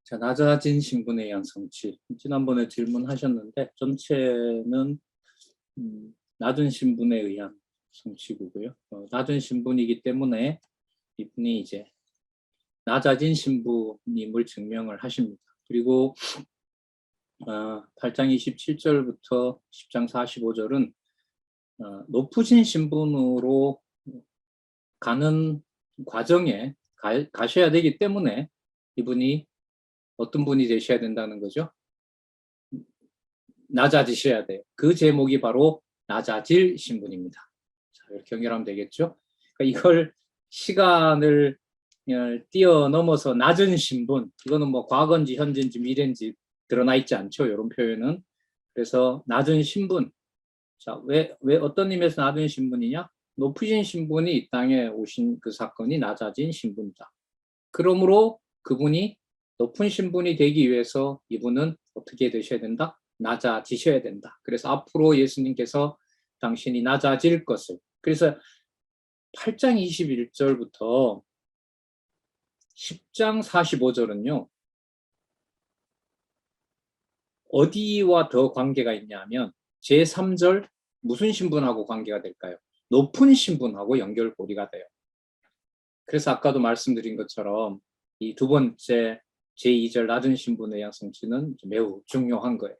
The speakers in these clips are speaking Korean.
자, 낮아진 신분에 의한 성취. 지난번에 질문하셨는데 전체는 낮은 신분에 의한 성취고요. 낮은 신분이기 때문에 이분이 이제 낮아진 신분임을 증명을 하십니다. 그리고 8장 27절부터 10장 45절은 높으신 신분으로 가는 과정에 가셔야 되기 때문에 이분이 어떤 분이 되셔야 된다는 거죠? 낮아지셔야 돼요. 그 제목이 바로 낮아질 신분입니다. 자, 이렇게 연결하면 되겠죠? 그러니까 이걸 시간을 뛰어넘어서 낮은 신분, 이거는 뭐 과거인지 현재인지 미래인지 드러나 있지 않죠. 이런 표현은. 그래서 낮은 신분. 자, 왜 어떤 의미에서 낮은 신분이냐? 높으신 신분이 이 땅에 오신 그 사건이 낮아진 신분이다. 그러므로 그분이 높은 신분이 되기 위해서 이분은 어떻게 되셔야 된다? 낮아지셔야 된다. 그래서 앞으로 예수님께서 당신이 낮아질 것을. 그래서 8장 21절부터 10장 45절은요. 어디와 더 관계가 있냐면 제3절 무슨 신분하고 관계가 될까요? 높은 신분하고 연결고리가 돼요. 그래서 아까도 말씀드린 것처럼 이 두 번째 제2절 낮은 신분의 양성치는 매우 중요한 거예요.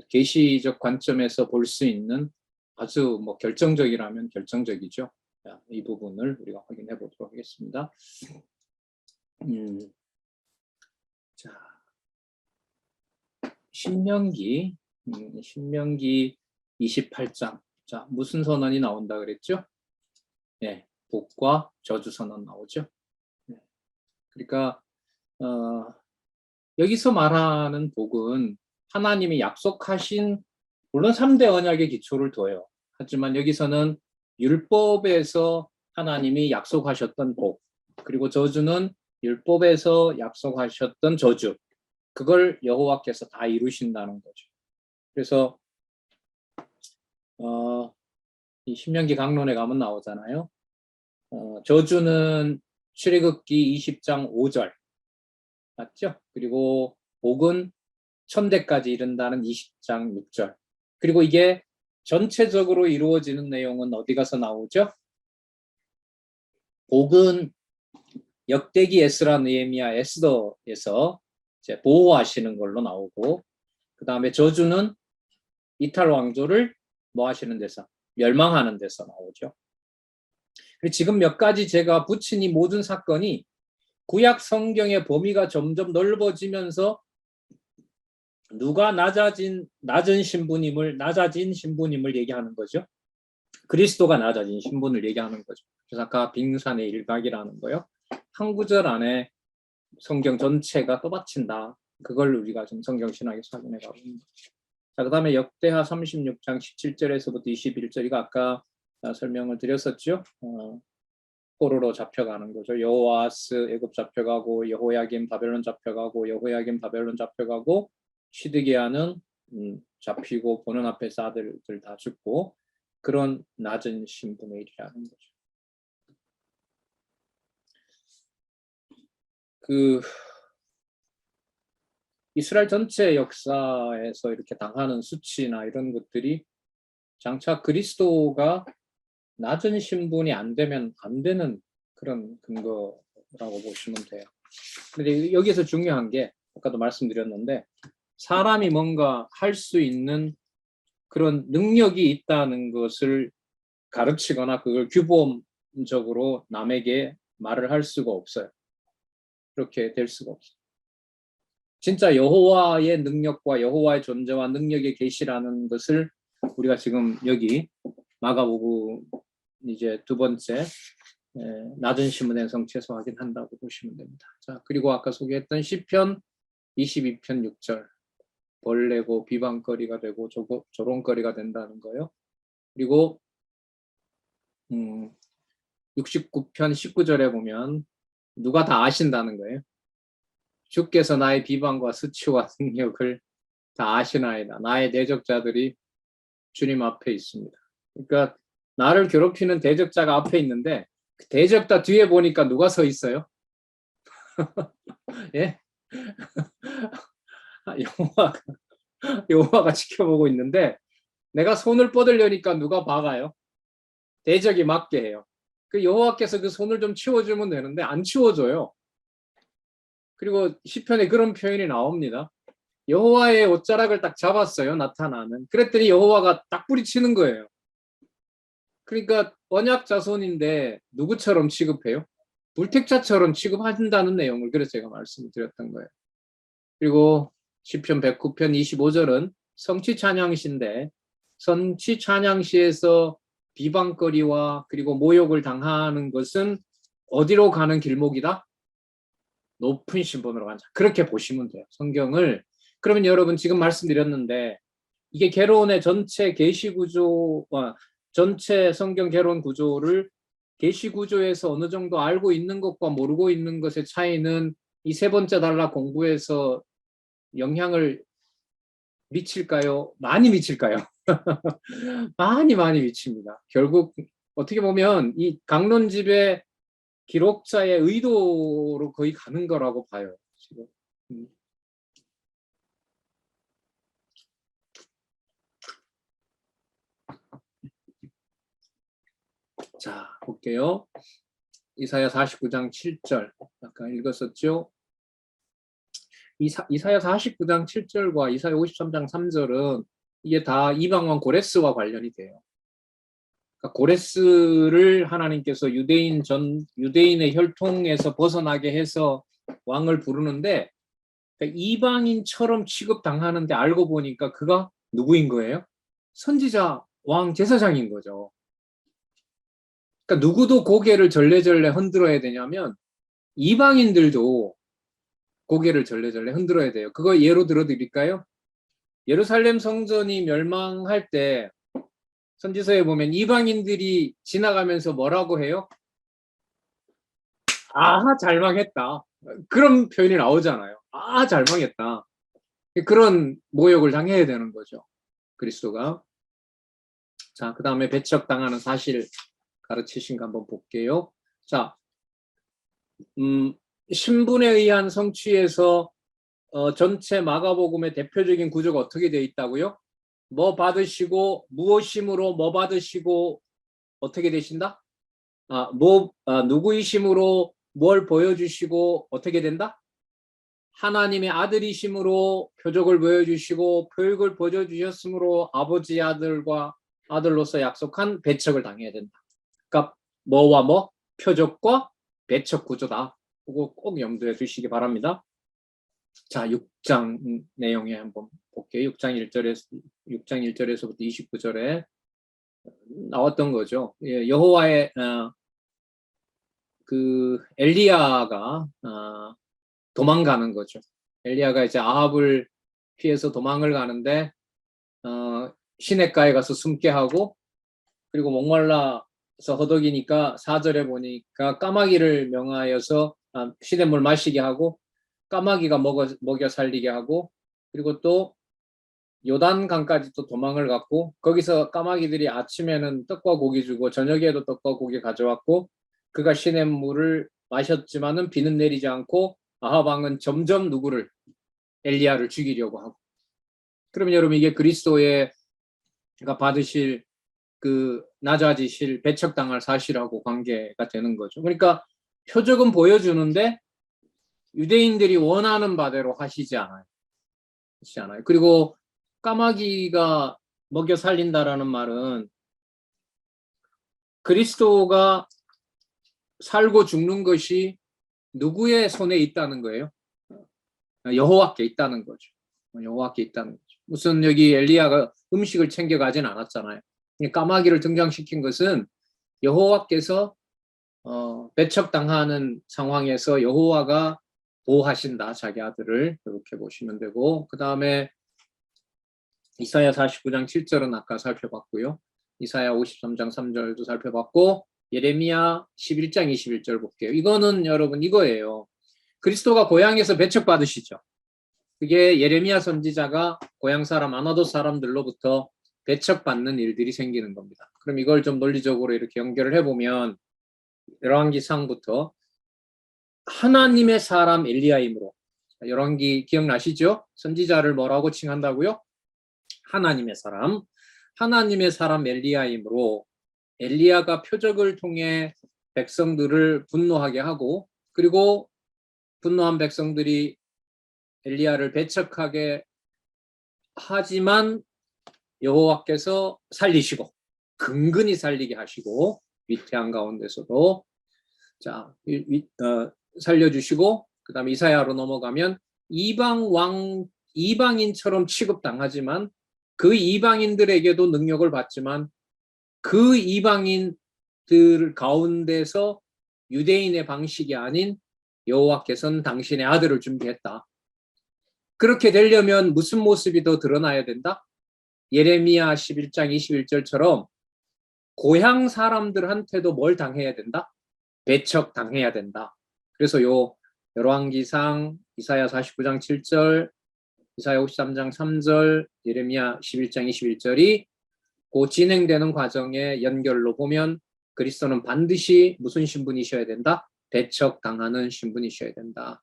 계시적 관점에서 볼 수 있는 아주 뭐 결정적이라면 결정적이죠. 자, 이 부분을 우리가 확인해 보도록 하겠습니다. 자, 신명기 28장. 자, 무슨 선언이 나온다 그랬죠? 네, 복과 저주 선언 나오죠. 네. 그러니까 여기서 말하는 복은 하나님이 약속하신, 물론 3대 언약의 기초를 둬요. 하지만 여기서는 율법에서 하나님이 약속하셨던 복, 그리고 저주는 율법에서 약속하셨던 저주, 그걸 여호와께서 다 이루신다는 거죠. 그래서 이 신명기 강론에 가면 나오잖아요. 저주는 출애굽기 20장 5절 맞죠? 그리고 복은 천대까지 이른다는 20장 6절. 그리고 이게 전체적으로 이루어지는 내용은 어디 가서 나오죠? 복은 역대기 에스라 느헤미야 에스더에서 이제 보호하시는 걸로 나오고, 그 다음에 저주는 이탈 왕조를 뭐 하시는 데서? 멸망하는 데서 나오죠. 그리고 지금 몇 가지 제가 붙인 이 모든 사건이 구약 성경의 범위가 점점 넓어지면서 누가 낮아진 신분임을 얘기하는 거죠. 그리스도가 낮아진 신분을 얘기하는 거죠. 그래서 아까 빙산의 일각이라는 거요. 한 구절 안에 성경 전체가 떠받친다. 그걸 우리가 좀 성경 신학에서 확인해 가고 있는 거죠. 자, 그 다음에 역대하 36장 17절에서부터 21절, 이거 아까 설명을 드렸었죠. 포로로 잡혀가는 거죠. 여호아스 애굽 잡혀가고, 여호야김 바벨론 잡혀가고, 여호야김 바벨론 잡혀가고, 시드기야는 잡히고 보는 앞에서 아들들 다 죽고, 그런 낮은 신분의 일이라는 거죠. 그 이스라엘 전체 역사에서 이렇게 당하는 수치나 이런 것들이 장차 그리스도가 낮은 신분이 안 되면 안 되는 그런 근거라고 보시면 돼요. 근데 여기서 중요한 게 아까도 말씀드렸는데, 사람이 뭔가 할 수 있는 그런 능력이 있다는 것을 가르치거나 그걸 규범적으로 남에게 말을 할 수가 없어요. 그렇게 될 수가 없어요. 진짜 여호와의 능력과 여호와의 존재와 능력의 계시라는 것을 우리가 지금 여기 마가복음 이제 두 번째 낮은 신분의 성취에서 확인한다고 보시면 됩니다. 자, 그리고 아까 소개했던 시편 22편 6절, 벌레고 비방거리가 되고 조롱거리가 된다는 거요. 그리고 69편 19절에 보면 누가 다 아신다는 거예요. 주께서 나의 비방과 수치와 능력을 다 아시나이다. 나의 대적자들이 주님 앞에 있습니다. 그러니까 나를 괴롭히는 대적자가 앞에 있는데 그 대적자 뒤에 보니까 누가 서 있어요? 예? 여호와가 여호와가 지켜보고 있는데 내가 손을 뻗으려니까 누가 박아요? 대적이 맞게 해요. 그 여호와께서 그 손을 좀 치워주면 되는데 안 치워줘요. 그리고 시편에 그런 표현이 나옵니다. 여호와의 옷자락을 딱 잡았어요. 나타나는. 그랬더니 여호와가 딱 뿌리치는 거예요. 그러니까 언약 자손인데 누구처럼 취급해요? 불택자처럼 취급한다는 내용을 그래서 제가 말씀을 드렸던 거예요. 그리고 시편 109편 25절은 성취 찬양시인데 성취 찬양시에서 비방거리와 그리고 모욕을 당하는 것은 어디로 가는 길목이다? 높은 신분으로 간다. 그렇게 보시면 돼요. 성경을. 그러면 여러분 지금 말씀드렸는데 이게 개론의 전체 계시 구조와 전체 성경 개론 구조를 계시 구조에서 어느 정도 알고 있는 것과 모르고 있는 것의 차이는 이 세 번째 단락 공부에서 영향을 미칠까요? 많이 미칠까요? 많이 미칩니다. 결국 어떻게 보면 이 강론집의 기록자의 의도로 거의 가는 거라고 봐요. 지금. 자, 볼게요. 이사야 49장 7절 아까 읽었었죠? 이사야 49장 7절과 이사야 53장 3절은 이게 다 이방원 고레스와 관련이 돼요. 그러니까 고레스를 하나님께서 유대인의 혈통에서 벗어나게 해서 왕을 부르는데 그러니까 이방인처럼 취급당하는데 알고 보니까 그가 누구인 거예요? 선지자 왕 제사장인 거죠. 그러니까 누구도 고개를 절레절레 흔들어야 되냐면 이방인들도 고개를 절레절레 흔들어야 돼요. 그거 예로 들어드릴까요? 예루살렘 성전이 멸망할 때 선지서에 보면 이방인들이 지나가면서 뭐라고 해요? 아, 잘 망했다. 그런 표현이 나오잖아요. 아, 잘 망했다. 그런 모욕을 당해야 되는 거죠. 그리스도가. 자, 그 다음에 배척당하는 사실 가르치신 거 한번 볼게요. 자, 신분에 의한 성취에서 전체 마가복음의 대표적인 구조가 어떻게 되어 있다고요? 뭐 받으시고 무엇임으로 뭐 받으시고 어떻게 되신다? 누구이심으로 뭘 보여주시고 어떻게 된다? 하나님의 아들이심으로 표적을 보여주시고 표적을 보여주셨으므로 아버지 아들과 아들로서 약속한 배척을 당해야 된다. 그러니까 뭐와 뭐? 표적과 배척 구조다. 그거 꼭 염두에 두시기 바랍니다. 자, 6장 내용에 한번 볼게요. 6장 1절에서부터 29절에 나왔던 거죠. 예, 여호와의 그 엘리야가 도망가는 거죠. 엘리야가 이제 아합을 피해서 도망을 가는데 시냇가에 가서 숨게 하고 그리고 목말라서 허덕이니까 4절에 보니까 까마귀를 명하여서 시냇물 마시게 하고 까마귀가 먹여 살리게 하고 그리고 또 요단강까지 또 도망을 갔고 거기서 까마귀들이 아침에는 떡과 고기 주고 저녁에도 떡과 고기 가져왔고 그가 시냇물을 마셨지만은 비는 내리지 않고 아합 왕은 점점 누구를 엘리야를 죽이려고 하고 그러면 여러분 이게 그리스도의 받으실 그 낮아지실 배척당할 사실하고 관계가 되는 거죠. 그러니까 표적은 보여주는데 유대인들이 원하는 바대로 하시지 않아요. 그리고 까마귀가 먹여 살린다라는 말은 그리스도가 살고 죽는 것이 누구의 손에 있다는 거예요? 여호와께 있다는 거죠. 여호와께 있다는 거죠. 무슨 여기 엘리야가 음식을 챙겨가진 않았잖아요. 까마귀를 등장시킨 것은 여호와께서 배척당하는 상황에서 여호와가 보호하신다. 자기 아들을 이렇게 보시면 되고 그 다음에 이사야 49장 7절은 아까 살펴봤고요. 이사야 53장 3절도 살펴봤고 예레미야 11장 21절 볼게요. 이거는 여러분 이거예요. 그리스도가 고향에서 배척받으시죠. 그게 예레미야 선지자가 고향 사람 아나돗 사람들로부터 배척받는 일들이 생기는 겁니다. 그럼 이걸 좀 논리적으로 이렇게 연결을 해보면 열왕기상부터 하나님의 사람 엘리야이므로 열왕기 기억나시죠? 선지자를 뭐라고 칭한다고요? 하나님의 사람. 하나님의 사람 엘리야이므로 엘리야가 표적을 통해 백성들을 분노하게 하고, 그리고 분노한 백성들이 엘리야를 배척하게 하지만 여호와께서 살리시고 근근히 살리게 하시고 위태한 가운데서도 살려주시고, 그 다음에 이사야로 넘어가면 이방인처럼 취급당하지만 그 이방인들에게도 능력을 받지만 그 이방인들 가운데서 유대인의 방식이 아닌 여호와께서는 당신의 아들을 준비했다. 그렇게 되려면 무슨 모습이 더 드러나야 된다? 예레미야 11장 21절처럼 고향 사람들한테도 뭘 당해야 된다? 배척 당해야 된다. 그래서 열왕기상, 이사야 49장 7절, 이사야 53장 3절, 예레미야 11장 21절이 그 진행되는 과정의 연결로 보면 그리스도는 반드시 무슨 신분이셔야 된다? 배척 당하는 신분이셔야 된다.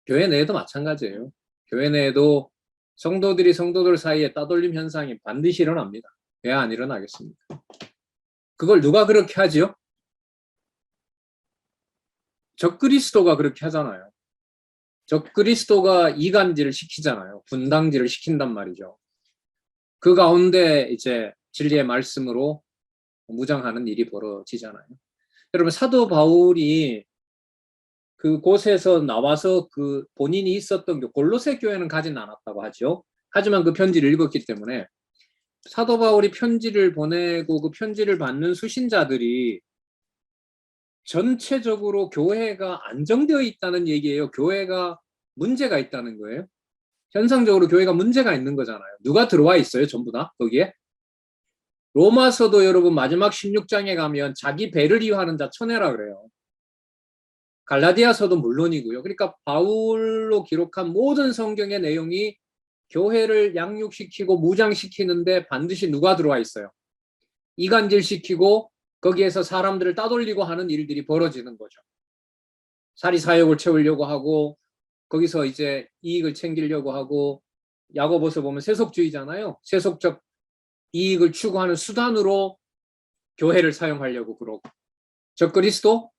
교회 내에도 마찬가지예요. 교회 내에도 성도들이 성도들 사이에 따돌림 현상이 반드시 일어납니다. 왜 안 일어나겠습니까? 그걸 누가 그렇게 하지요? 적그리스도가 그렇게 하잖아요. 적그리스도가 이간질을 시키잖아요. 분당질을 시킨단 말이죠. 그 가운데 이제 진리의 말씀으로 무장하는 일이 벌어지잖아요. 여러분, 사도 바울이 그곳에서 나와서 그 본인이 있었던 골로새 교회는 가진 않았다고 하죠. 하지만 그 편지를 읽었기 때문에 사도 바울이 편지를 보내고 그 편지를 받는 수신자들이 전체적으로 교회가 안정되어 있다는 얘기예요. 교회가 문제가 있다는 거예요. 현상적으로 교회가 문제가 있는 거잖아요. 누가 들어와 있어요? 전부 다 거기에. 로마서도 여러분 마지막 16장에 가면 자기 배를 이유하는 자 쳐내라 그래요. 갈라디아서도 물론이고요. 그러니까 바울로 기록한 모든 성경의 내용이 교회를 양육시키고 무장시키는데 반드시 누가 들어와 있어요? 이간질시키고 거기에서 사람들을 따돌리고 하는 일들이 벌어지는 거죠. 사리사욕을 채우려고 하고 거기서 이제 이익을 챙기려고 하고, 야고보서 보면 세속주의잖아요. 세속적 이익을 추구하는 수단으로 교회를 사용하려고 그러고, 적그리스도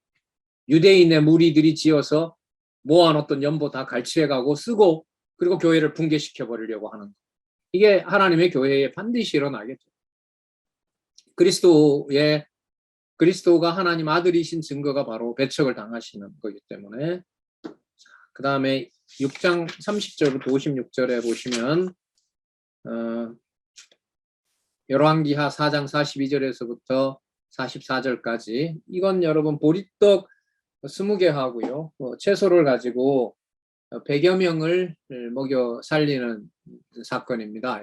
유대인의 무리들이 지어서 모아놓던 연보 다 갈취해가고 쓰고 그리고 교회를 붕괴시켜 버리려고 하는 거. 이게 하나님의 교회에 반드시 일어나겠죠. 그리스도가 하나님 아들이신 증거가 바로 배척을 당하시는 거기 때문에. 그 다음에 6장 30절부터 56절에 보시면 열왕기하 4장 42절에서부터 44절까지, 이건 여러분 보리떡 20개 하고요, 채소를 가지고 100여 명을 먹여 살리는 사건입니다.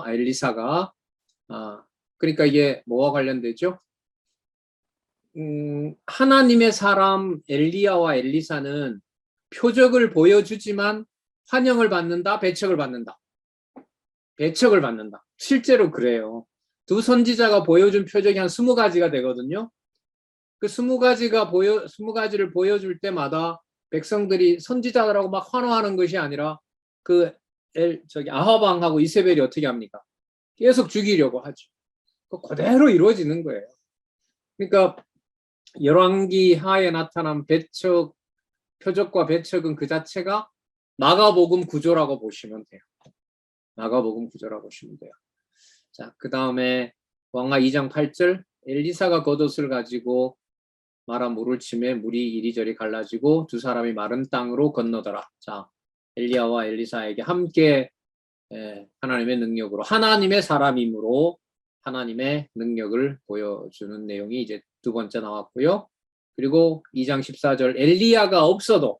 엘리사가. 그러니까 이게 뭐와 관련되죠? 하나님의 사람 엘리야와 엘리사는 표적을 보여주지만 환영을 받는다, 배척을 받는다. 배척을 받는다. 실제로 그래요. 두 선지자가 보여준 표적이 한 20가지가 되거든요. 그 20가지를 보여줄 때마다 백성들이 선지자라고 막 환호하는 것이 아니라 아합 왕하고 이세벨이 어떻게 합니까? 계속 죽이려고 하죠. 그대로 이루어지는 거예요. 그러니까 열왕기 하에 나타난 표적과 배척은 그 자체가 마가복음 구조라고 보시면 돼요. 마가복음 구조라고 보시면 돼요. 자, 그 다음에 왕하 2장 8절, 엘리사가 겉옷을 가지고 마라 물을 치매 물이 이리저리 갈라지고 두 사람이 마른 땅으로 건너더라. 자, 엘리야와 엘리사에게 함께 하나님의 능력으로, 하나님의 사람이므로 하나님의 능력을 보여주는 내용이 이제 두 번째 나왔고요. 그리고 2장 14절, 엘리야가 없어도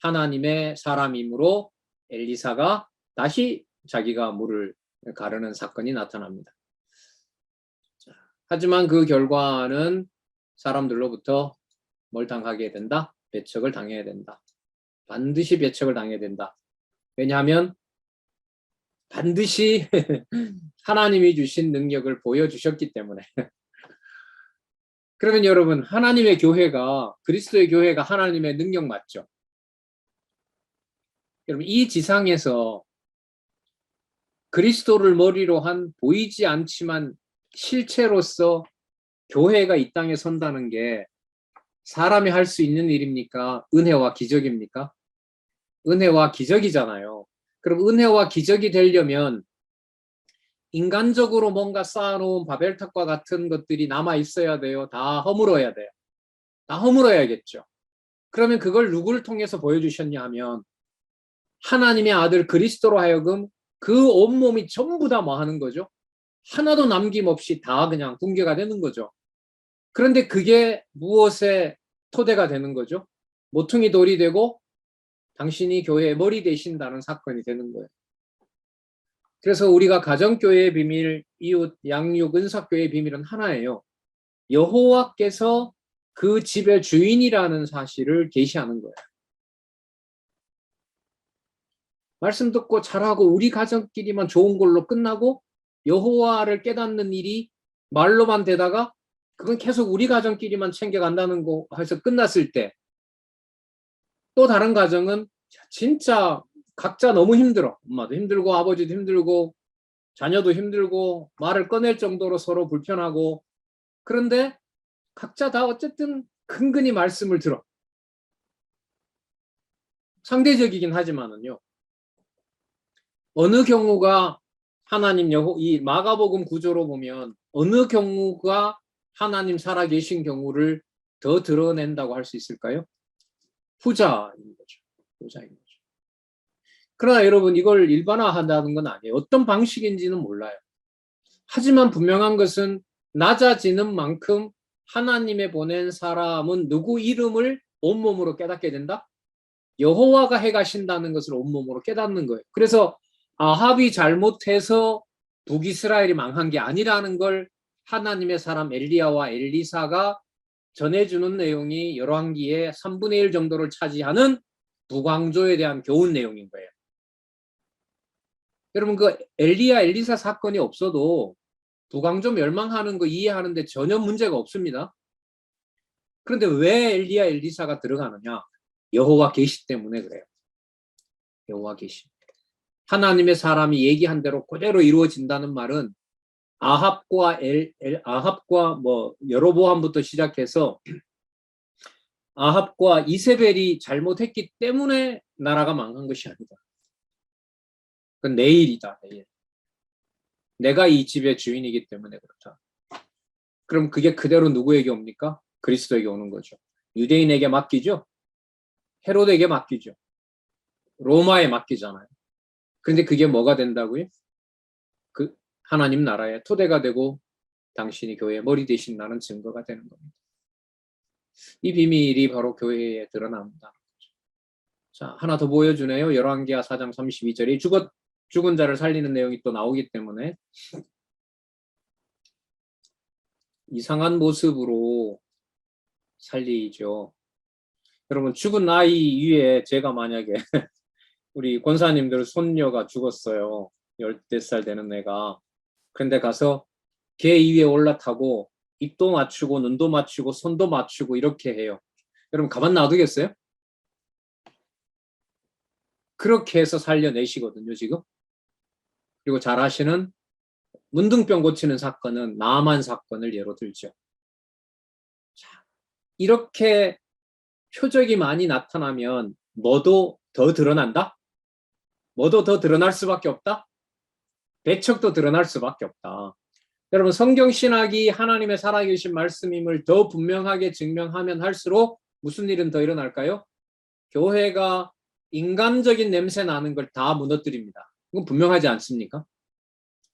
하나님의 사람이므로 엘리사가 다시 자기가 물을 가르는 사건이 나타납니다. 자, 하지만 그 결과는 사람들로부터 뭘 당하게 된다? 배척을 당해야 된다. 반드시 배척을 당해야 된다. 왜냐하면 반드시 하나님이 주신 능력을 보여주셨기 때문에. 그러면 여러분, 하나님의 교회가, 그리스도의 교회가 하나님의 능력 맞죠? 여러분, 이 지상에서 그리스도를 머리로 한 보이지 않지만 실체로서 교회가 이 땅에 선다는 게 사람이 할 수 있는 일입니까? 은혜와 기적입니까? 은혜와 기적이잖아요. 그럼 은혜와 기적이 되려면 인간적으로 뭔가 쌓아놓은 바벨탑과 같은 것들이 남아 있어야 돼요. 다 허물어야 돼요. 다 허물어야겠죠. 그러면 그걸 누구를 통해서 보여주셨냐 하면 하나님의 아들 그리스도로 하여금 그 온몸이 전부 다 뭐 하는 거죠? 하나도 남김없이 다 그냥 붕괴가 되는 거죠. 그런데 그게 무엇의 토대가 되는 거죠? 모퉁이 돌이 되고 당신이 교회의 머리 되신다는 사건이 되는 거예요. 그래서 우리가 가정교회의 비밀, 이웃, 양육, 은사교회의 비밀은 하나예요. 여호와께서 그 집의 주인이라는 사실을 계시하는 거예요. 말씀 듣고 잘하고 우리 가정끼리만 좋은 걸로 끝나고 여호와를 깨닫는 일이 말로만 되다가 그건 계속 우리 가정끼리만 챙겨간다는 거 해서 끝났을 때 또 다른 가정은 진짜 각자 너무 힘들어. 엄마도 힘들고 아버지도 힘들고 자녀도 힘들고 말을 꺼낼 정도로 서로 불편하고 그런데 각자 다 어쨌든 근근히 말씀을 들어. 상대적이긴 하지만은요. 어느 경우가 하나님 이 마가복음 구조로 보면 어느 경우가 하나님 살아계신 경우를 더 드러낸다고 할 수 있을까요? 후자인 거죠. 후자인 거죠. 그러나 여러분 이걸 일반화한다는 건 아니에요. 어떤 방식인지는 몰라요. 하지만 분명한 것은 낮아지는 만큼 하나님의 보낸 사람은 누구 이름을 온몸으로 깨닫게 된다? 여호와가 해가신다는 것을 온몸으로 깨닫는 거예요. 그래서 아합이 잘못해서 북이스라엘이 망한 게 아니라는 걸 하나님의 사람 엘리야와 엘리사가 전해주는 내용이 열왕기의 3분의 1 정도를 차지하는 북왕조에 대한 교훈 내용인 거예요. 여러분 그 엘리야 엘리사 사건이 없어도 북왕조 멸망하는 거 이해하는데 전혀 문제가 없습니다. 그런데 왜 엘리야 엘리사가 들어가느냐? 여호와 계시 때문에 그래요. 여호와 계시. 하나님의 사람이 얘기한 대로 그대로 이루어진다는 말은 아합과 뭐 여로보암부터 시작해서 아합과 이세벨이 잘못했기 때문에 나라가 망한 것이 아니다. 그건 내일이다. 내일. 내가 이 집의 주인이기 때문에 그렇다. 그럼 그게 그대로 누구에게 옵니까? 그리스도에게 오는 거죠. 유대인에게 맡기죠. 헤로데에게 맡기죠. 로마에 맡기잖아요. 그런데 그게 뭐가 된다고요? 그 하나님 나라의 토대가 되고 당신이 교회의 머리 되신다는 증거가 되는 겁니다. 이 비밀이 바로 교회에 드러납니다. 자, 하나 더 보여주네요. 열왕기하 4장 32절에 죽은 자를 살리는 내용이 또 나오기 때문에 이상한 모습으로 살리죠. 여러분 죽은 아이 위에 제가 만약에 우리 권사님들 손녀가 죽었어요. 10살 되는 애가. 그런데 가서 걔 위에 올라타고 입도 맞추고 눈도 맞추고 손도 맞추고 이렇게 해요. 여러분 가만 놔두겠어요? 그렇게 해서 살려내시거든요 지금. 그리고 잘 아시는 문둥병 고치는 사건은 나만 사건을 예로 들죠. 자, 이렇게 표적이 많이 나타나면 뭐도 더 드러난다? 뭐도 더 드러날 수밖에 없다? 배척도 드러날 수밖에 없다. 여러분 성경 신학이 하나님의 살아계신 말씀임을 더 분명하게 증명하면 할수록 무슨 일은 더 일어날까요? 교회가 인간적인 냄새 나는 걸 다 무너뜨립니다. 이건 분명하지 않습니까?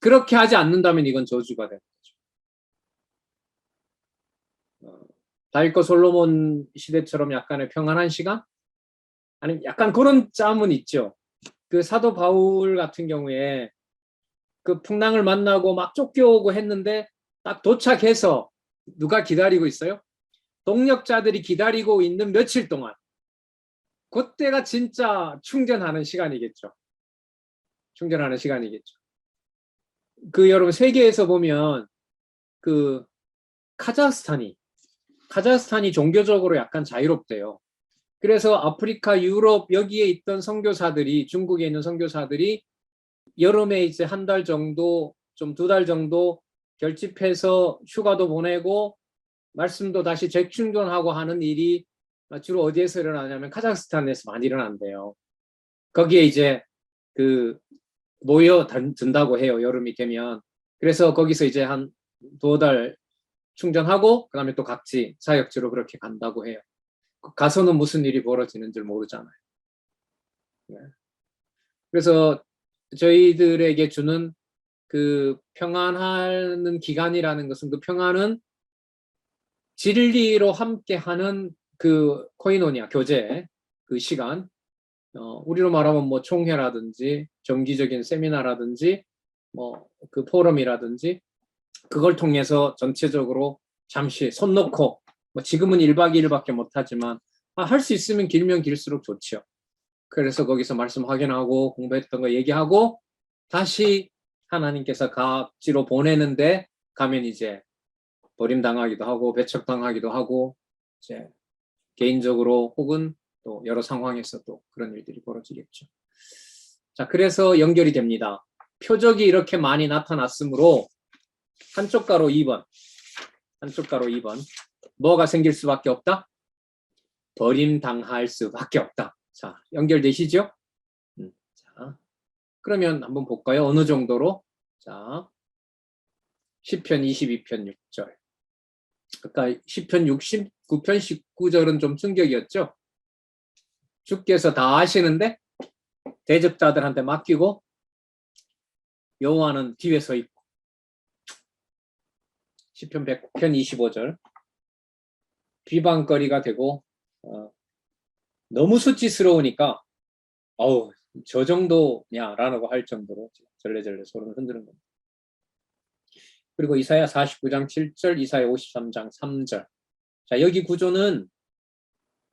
그렇게 하지 않는다면 이건 저주가 되는 거죠. 다윗과 솔로몬 시대처럼 약간의 평안한 시간? 아니면 약간 그런 짬은 있죠. 그 사도 바울 같은 경우에 그 풍랑을 만나고 막 쫓겨오고 했는데 딱 도착해서 누가 기다리고 있어요? 동력자들이 기다리고 있는 며칠 동안. 그때가 진짜 충전하는 시간이겠죠. 충전하는 시간이겠죠. 그 여러분 세계에서 보면 그 카자흐스탄이 카자흐스탄이 종교적으로 약간 자유롭대요. 그래서 아프리카, 유럽 여기에 있던 선교사들이 중국에 있는 선교사들이 여름에 이제 한 달 정도 좀 2달 정도 결집해서 휴가도 보내고 말씀도 다시 재충전하고 하는 일이 주로 어디에서 일어나냐면 카자흐스탄에서 많이 일어난대요. 거기에 이제 그 모여 든다고 해요. 여름이 되면. 그래서 거기서 이제 한 2달 충전하고 그다음에 또 각지 사역지로 그렇게 간다고 해요. 가서는 무슨 일이 벌어지는 줄 모르잖아요. 네. 그래서 저희들에게 주는 그 평안하는 기간이라는 것은 그 평안은 진리로 함께하는 그 코이노니아 교제 그 시간 우리로 말하면 뭐 총회라든지 정기적인 세미나라든지 뭐 그 포럼이라든지 그걸 통해서 전체적으로 잠시 손 놓고 뭐 지금은 1박 2일밖에 못하지만 할 수 있으면 길면 길수록 좋죠. 그래서 거기서 말씀 확인하고 공부했던 거 얘기하고 다시 하나님께서 각지로 보내는데 가면 이제 버림당하기도 하고 배척당하기도 하고 이제 개인적으로 혹은 또 여러 상황에서 또 그런 일들이 벌어지겠죠. 자, 그래서 연결이 됩니다. 표적이 이렇게 많이 나타났으므로 한쪽 가로 2번, 한쪽 가로 2번. 뭐가 생길 수밖에 없다? 버림당할 수밖에 없다. 자, 연결되시죠? 자, 그러면 한번 볼까요? 어느 정도로? 자, 시편 22편 6절. 아까 시편 69편 19절은 좀 충격이었죠? 주께서 다 아시는데 대적자들한테 맡기고 여호와는 뒤에 서 있고. 시편 100편 25절. 비방거리가 되고 너무 수치스러우니까 어우 저 정도냐라고 할 정도로 절레절레 소름을 흔드는 겁니다. 그리고 이사야 49장 7절, 이사야 53장 3절. 자, 여기 구조는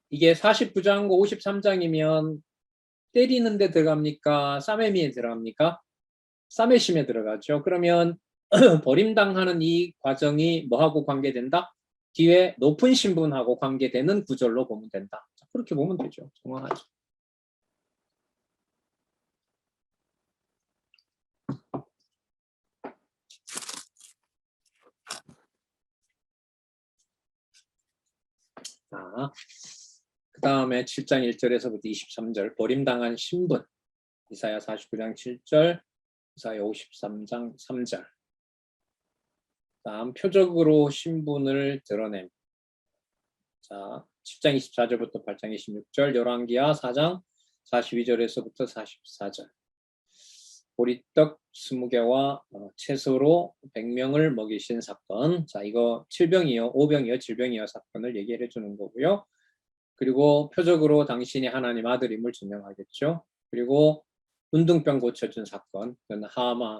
이게 49장과 53장이면 때리는 데 들어갑니까? 싸매미에 들어갑니까? 싸매심에 들어가죠. 그러면 버림당하는 이 과정이 뭐하고 관계된다? 뒤에 높은 신분하고 관계되는 구절로 보면 된다. 그렇게 보면 되죠. 정확하죠. 자, 그 다음에 7장 1절에서부터 23절 버림당한 신분 이사야 49장 7절 이사야 53장 3절 다음 표적으로 신분을 드러냄. 자, 10장 24절부터 8장 26절 열왕기하 4장 42절에서부터 44절 보리떡 20개와 채소로 100명을 먹이신 사건. 자, 이거 7병이요 5병이요 7병이요 사건을 얘기해 주는 거고요. 그리고 표적으로 당신이 하나님 아들임을 증명하겠죠. 그리고 운둥병 고쳐준 사건,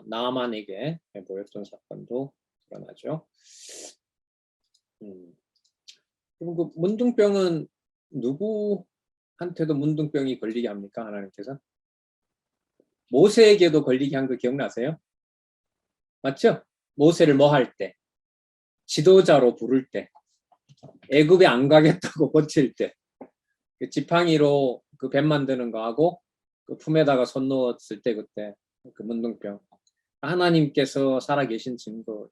나아만에게 보였던 사건도 드러나죠. 그럼 그 문둥병은 누구한테도 문둥병이 걸리게 합니까? 하나님께서? 모세에게도 걸리게 한 거 기억나세요? 맞죠? 모세를 뭐 할 때? 지도자로 부를 때. 애굽에 안 가겠다고 버틸 때. 그 지팡이로 그 뱀 만드는 거 하고 그 품에다가 손 넣었을 때 그때 그 문둥병. 하나님께서 살아계신 증거죠.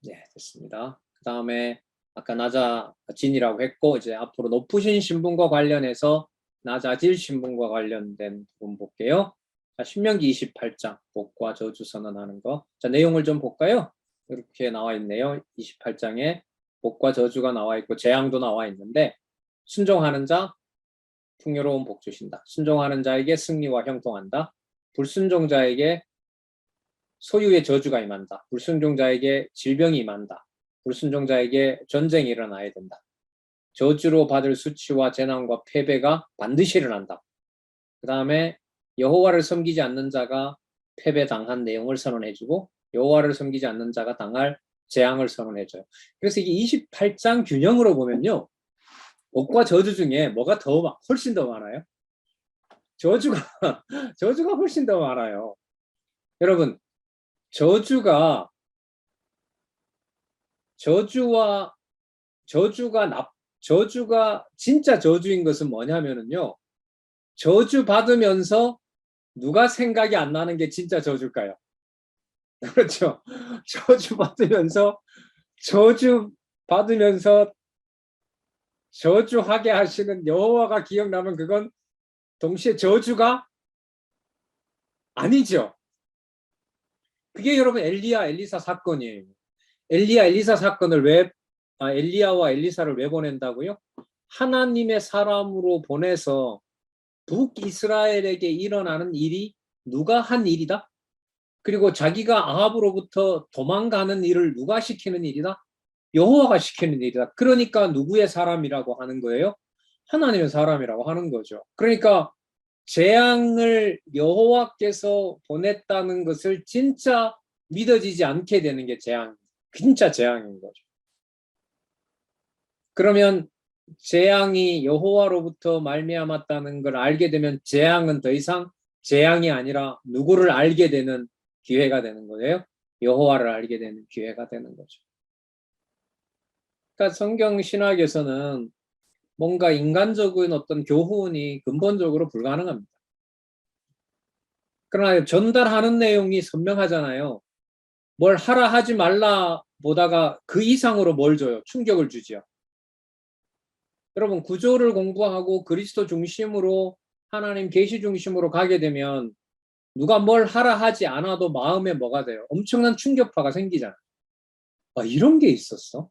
네, 됐습니다. 그 다음에 아까 낮아진이라고 했고 이제 앞으로 높으신 신분과 관련해서 낮아질 신분과 관련된 부분 볼게요. 자, 신명기 28장 복과 저주 선언하는 거. 자, 내용을 좀 볼까요? 이렇게 나와 있네요. 28장에 복과 저주가 나와 있고 재앙도 나와 있는데 순종하는 자 풍요로운 복 주신다. 순종하는 자에게 승리와 형통한다. 불순종자에게 소유의 저주가 임한다. 불순종자에게 질병이 임한다. 불순종자에게 전쟁이 일어나야 된다. 저주로 받을 수치와 재난과 패배가 반드시 일어난다. 그 다음에 여호와를 섬기지 않는 자가 패배당한 내용을 선언해주고 여호와를 섬기지 않는 자가 당할 재앙을 선언해줘요. 그래서 이게 28장 균형으로 보면요. 복과 저주 중에 뭐가 훨씬 더 많아요? 저주가 훨씬 더 많아요. 여러분 저주가 저주가 진짜 저주인 것은 뭐냐면은요. 저주 받으면서 누가 생각이 안 나는 게 진짜 저주일까요? 그렇죠. 저주 받으면서 저주하게 하시는 여호와가 기억나면 그건 동시에 저주가 아니죠. 그게 여러분 엘리사 사건이에요. 엘리사 사건을 엘리야와 엘리사를 왜 보낸다고요? 하나님의 사람으로 보내서 북이스라엘에게 일어나는 일이 누가 한 일이다? 그리고 자기가 아합으로부터 도망가는 일을 누가 시키는 일이다? 여호와가 시키는 일이다. 그러니까 누구의 사람이라고 하는 거예요? 하나님의 사람이라고 하는 거죠. 그러니까 재앙을 여호와께서 보냈다는 것을 진짜 믿어지지 않게 되는 게 진짜 재앙인 거죠. 그러면 재앙이 여호와로부터 말미암았다는 걸 알게 되면 재앙은 더 이상 재앙이 아니라 누구를 알게 되는 기회가 되는 거예요. 여호와를 알게 되는 기회가 되는 거죠. 그러니까 성경 신학에서는 뭔가 인간적인 어떤 교훈이 근본적으로 불가능합니다. 그러나 전달하는 내용이 선명하잖아요. 뭘 하라 하지 말라 보다가 그 이상으로 뭘 줘요? 충격을 주지요. 여러분 구조를 공부하고 그리스도 중심으로 하나님 계시 중심으로 가게 되면 누가 뭘 하라 하지 않아도 마음에 뭐가 돼요? 엄청난 충격파가 생기잖아요. 아, 이런 게 있었어?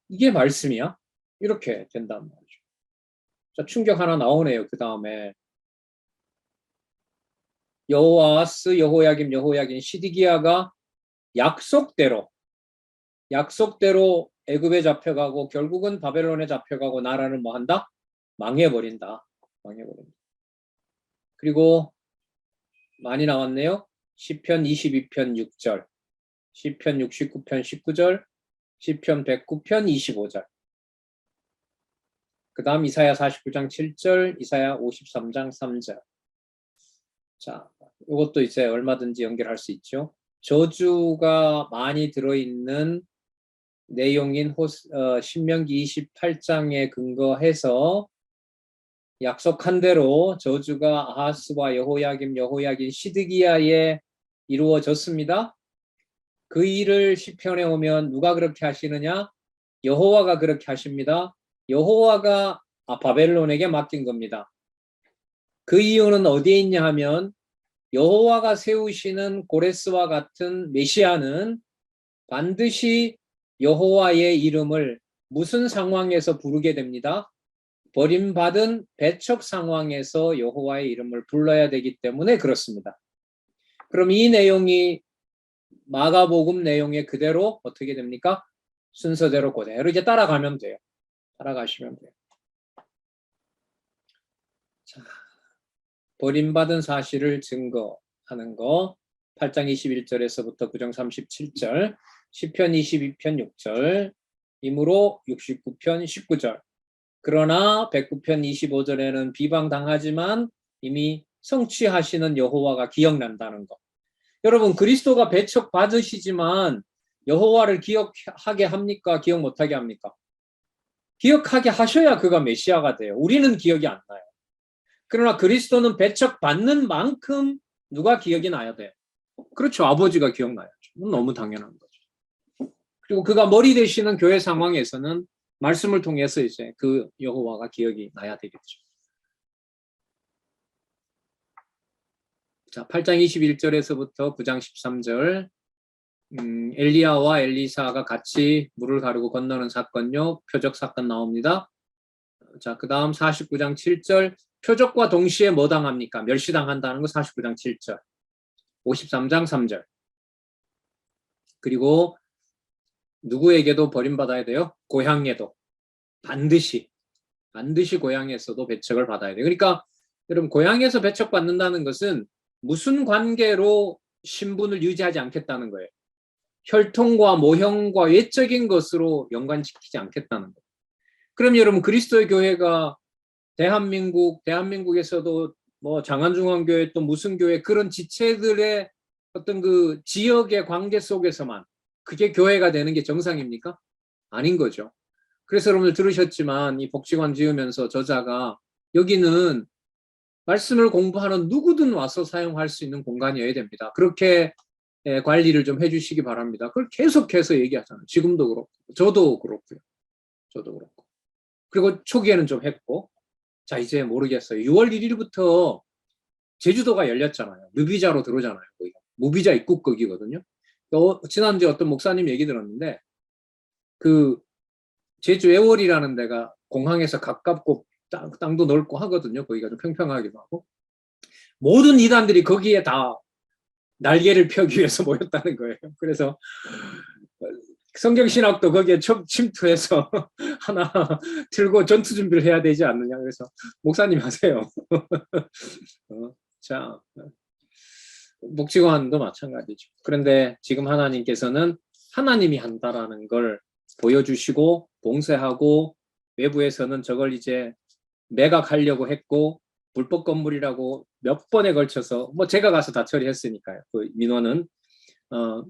이게 말씀이야? 이렇게 된단 말이죠. 자, 충격 하나 나오네요. 그 다음에 여호아스, 여호야김, 시드기야가 약속대로 애굽에 잡혀가고 결국은 바벨론에 잡혀가고 나라를 뭐 한다? 망해버린다. 그리고 많이 나왔네요. 시편 22편 6절, 시편 69편 19절, 시편 109편 25절. 그 다음 이사야 49장 7절, 이사야 53장 3절. 자, 이것도 이제 얼마든지 연결할 수 있죠. 저주가 많이 들어있는 내용인 신명기 28장에 근거해서 약속한 대로 저주가 아하스와 여호야김, 시드기야에 이루어졌습니다. 그 일을 시편에 오면 누가 그렇게 하시느냐? 여호와가 그렇게 하십니다. 여호와가 바벨론에게 맡긴 겁니다. 그 이유는 어디에 있냐 하면 여호와가 세우시는 고레스와 같은 메시아는 반드시 여호와의 이름을 무슨 상황에서 부르게 됩니다? 버림받은 배척 상황에서 여호와의 이름을 불러야 되기 때문에 그렇습니다. 그럼 이 내용이 마가복음 내용에 그대로 어떻게 됩니까? 순서대로 그대로 이제 따라가면 돼요. 따라가시면 돼요. 자, 버림받은 사실을 증거하는 거 8장 21절에서부터 9장 37절, 시편 22편 6절, 이므로 69편 19절. 그러나 109편 25절에는 비방당하지만 이미 성취하시는 여호와가 기억난다는 거. 여러분 그리스도가 배척 받으시지만 여호와를 기억하게 합니까? 기억 못하게 합니까? 기억하게 하셔야 그가 메시아가 돼요. 우리는 기억이 안 나요. 그러나 그리스도는 배척받는 만큼 누가 기억이 나야 돼요? 그렇죠. 아버지가 기억나야죠. 너무 당연한 거죠. 그리고 그가 머리 되시는 교회 상황에서는 말씀을 통해서 이제 그 여호와가 기억이 나야 되겠죠. 자, 8장 21절에서부터 9장 13절 엘리야와 엘리사가 같이 물을 가르고 건너는 사건요. 표적 사건 나옵니다. 자, 그 다음 49장 7절 표적과 동시에 뭐 당합니까? 멸시당한다는 거 49장 7절 53장 3절 그리고 누구에게도 버림받아야 돼요? 고향에도 반드시 고향에서도 배척을 받아야 돼요. 그러니까 여러분 고향에서 배척받는다는 것은 무슨 관계로 신분을 유지하지 않겠다는 거예요. 혈통과 모형과 외적인 것으로 연관시키지 않겠다는 거예요. 그럼 여러분 그리스도의 교회가 대한민국에서도 뭐 장안중앙교회 또 무슨 교회 그런 지체들의 어떤 그 지역의 관계 속에서만 그게 교회가 되는 게 정상입니까? 아닌 거죠. 그래서 여러분들 들으셨지만 이 복지관 지으면서 저자가 여기는 말씀을 공부하는 누구든 와서 사용할 수 있는 공간이어야 됩니다. 그렇게 관리를 좀 해주시기 바랍니다. 그걸 계속해서 얘기하잖아요. 지금도 그렇고 저도 그렇고요. 저도 그렇고. 그리고 초기에는 좀 했고 자 이제 모르겠어요. 6월 1일부터 제주도가 열렸잖아요. 무비자로 들어오잖아요. 거기가. 무비자 입국국이거든요. 지난주에 어떤 목사님 얘기 들었는데 그 제주 애월이라는 데가 공항에서 가깝고 땅도 넓고 하거든요. 거기가 좀 평평하기도 하고 모든 이단들이 거기에 다 날개를 펴기 위해서 모였다는 거예요. 그래서 성경신학도 거기에 침투해서 하나 들고 전투 준비를 해야 되지 않느냐. 그래서 목사님 하세요. 자, 복지관도 마찬가지죠. 그런데 지금 하나님께서는 하나님이 한다라는 걸 보여주시고 봉쇄하고 외부에서는 저걸 이제 매각하려고 했고 불법 건물이라고 몇 번에 걸쳐서 뭐 제가 가서 다 처리했으니까요. 그 민원은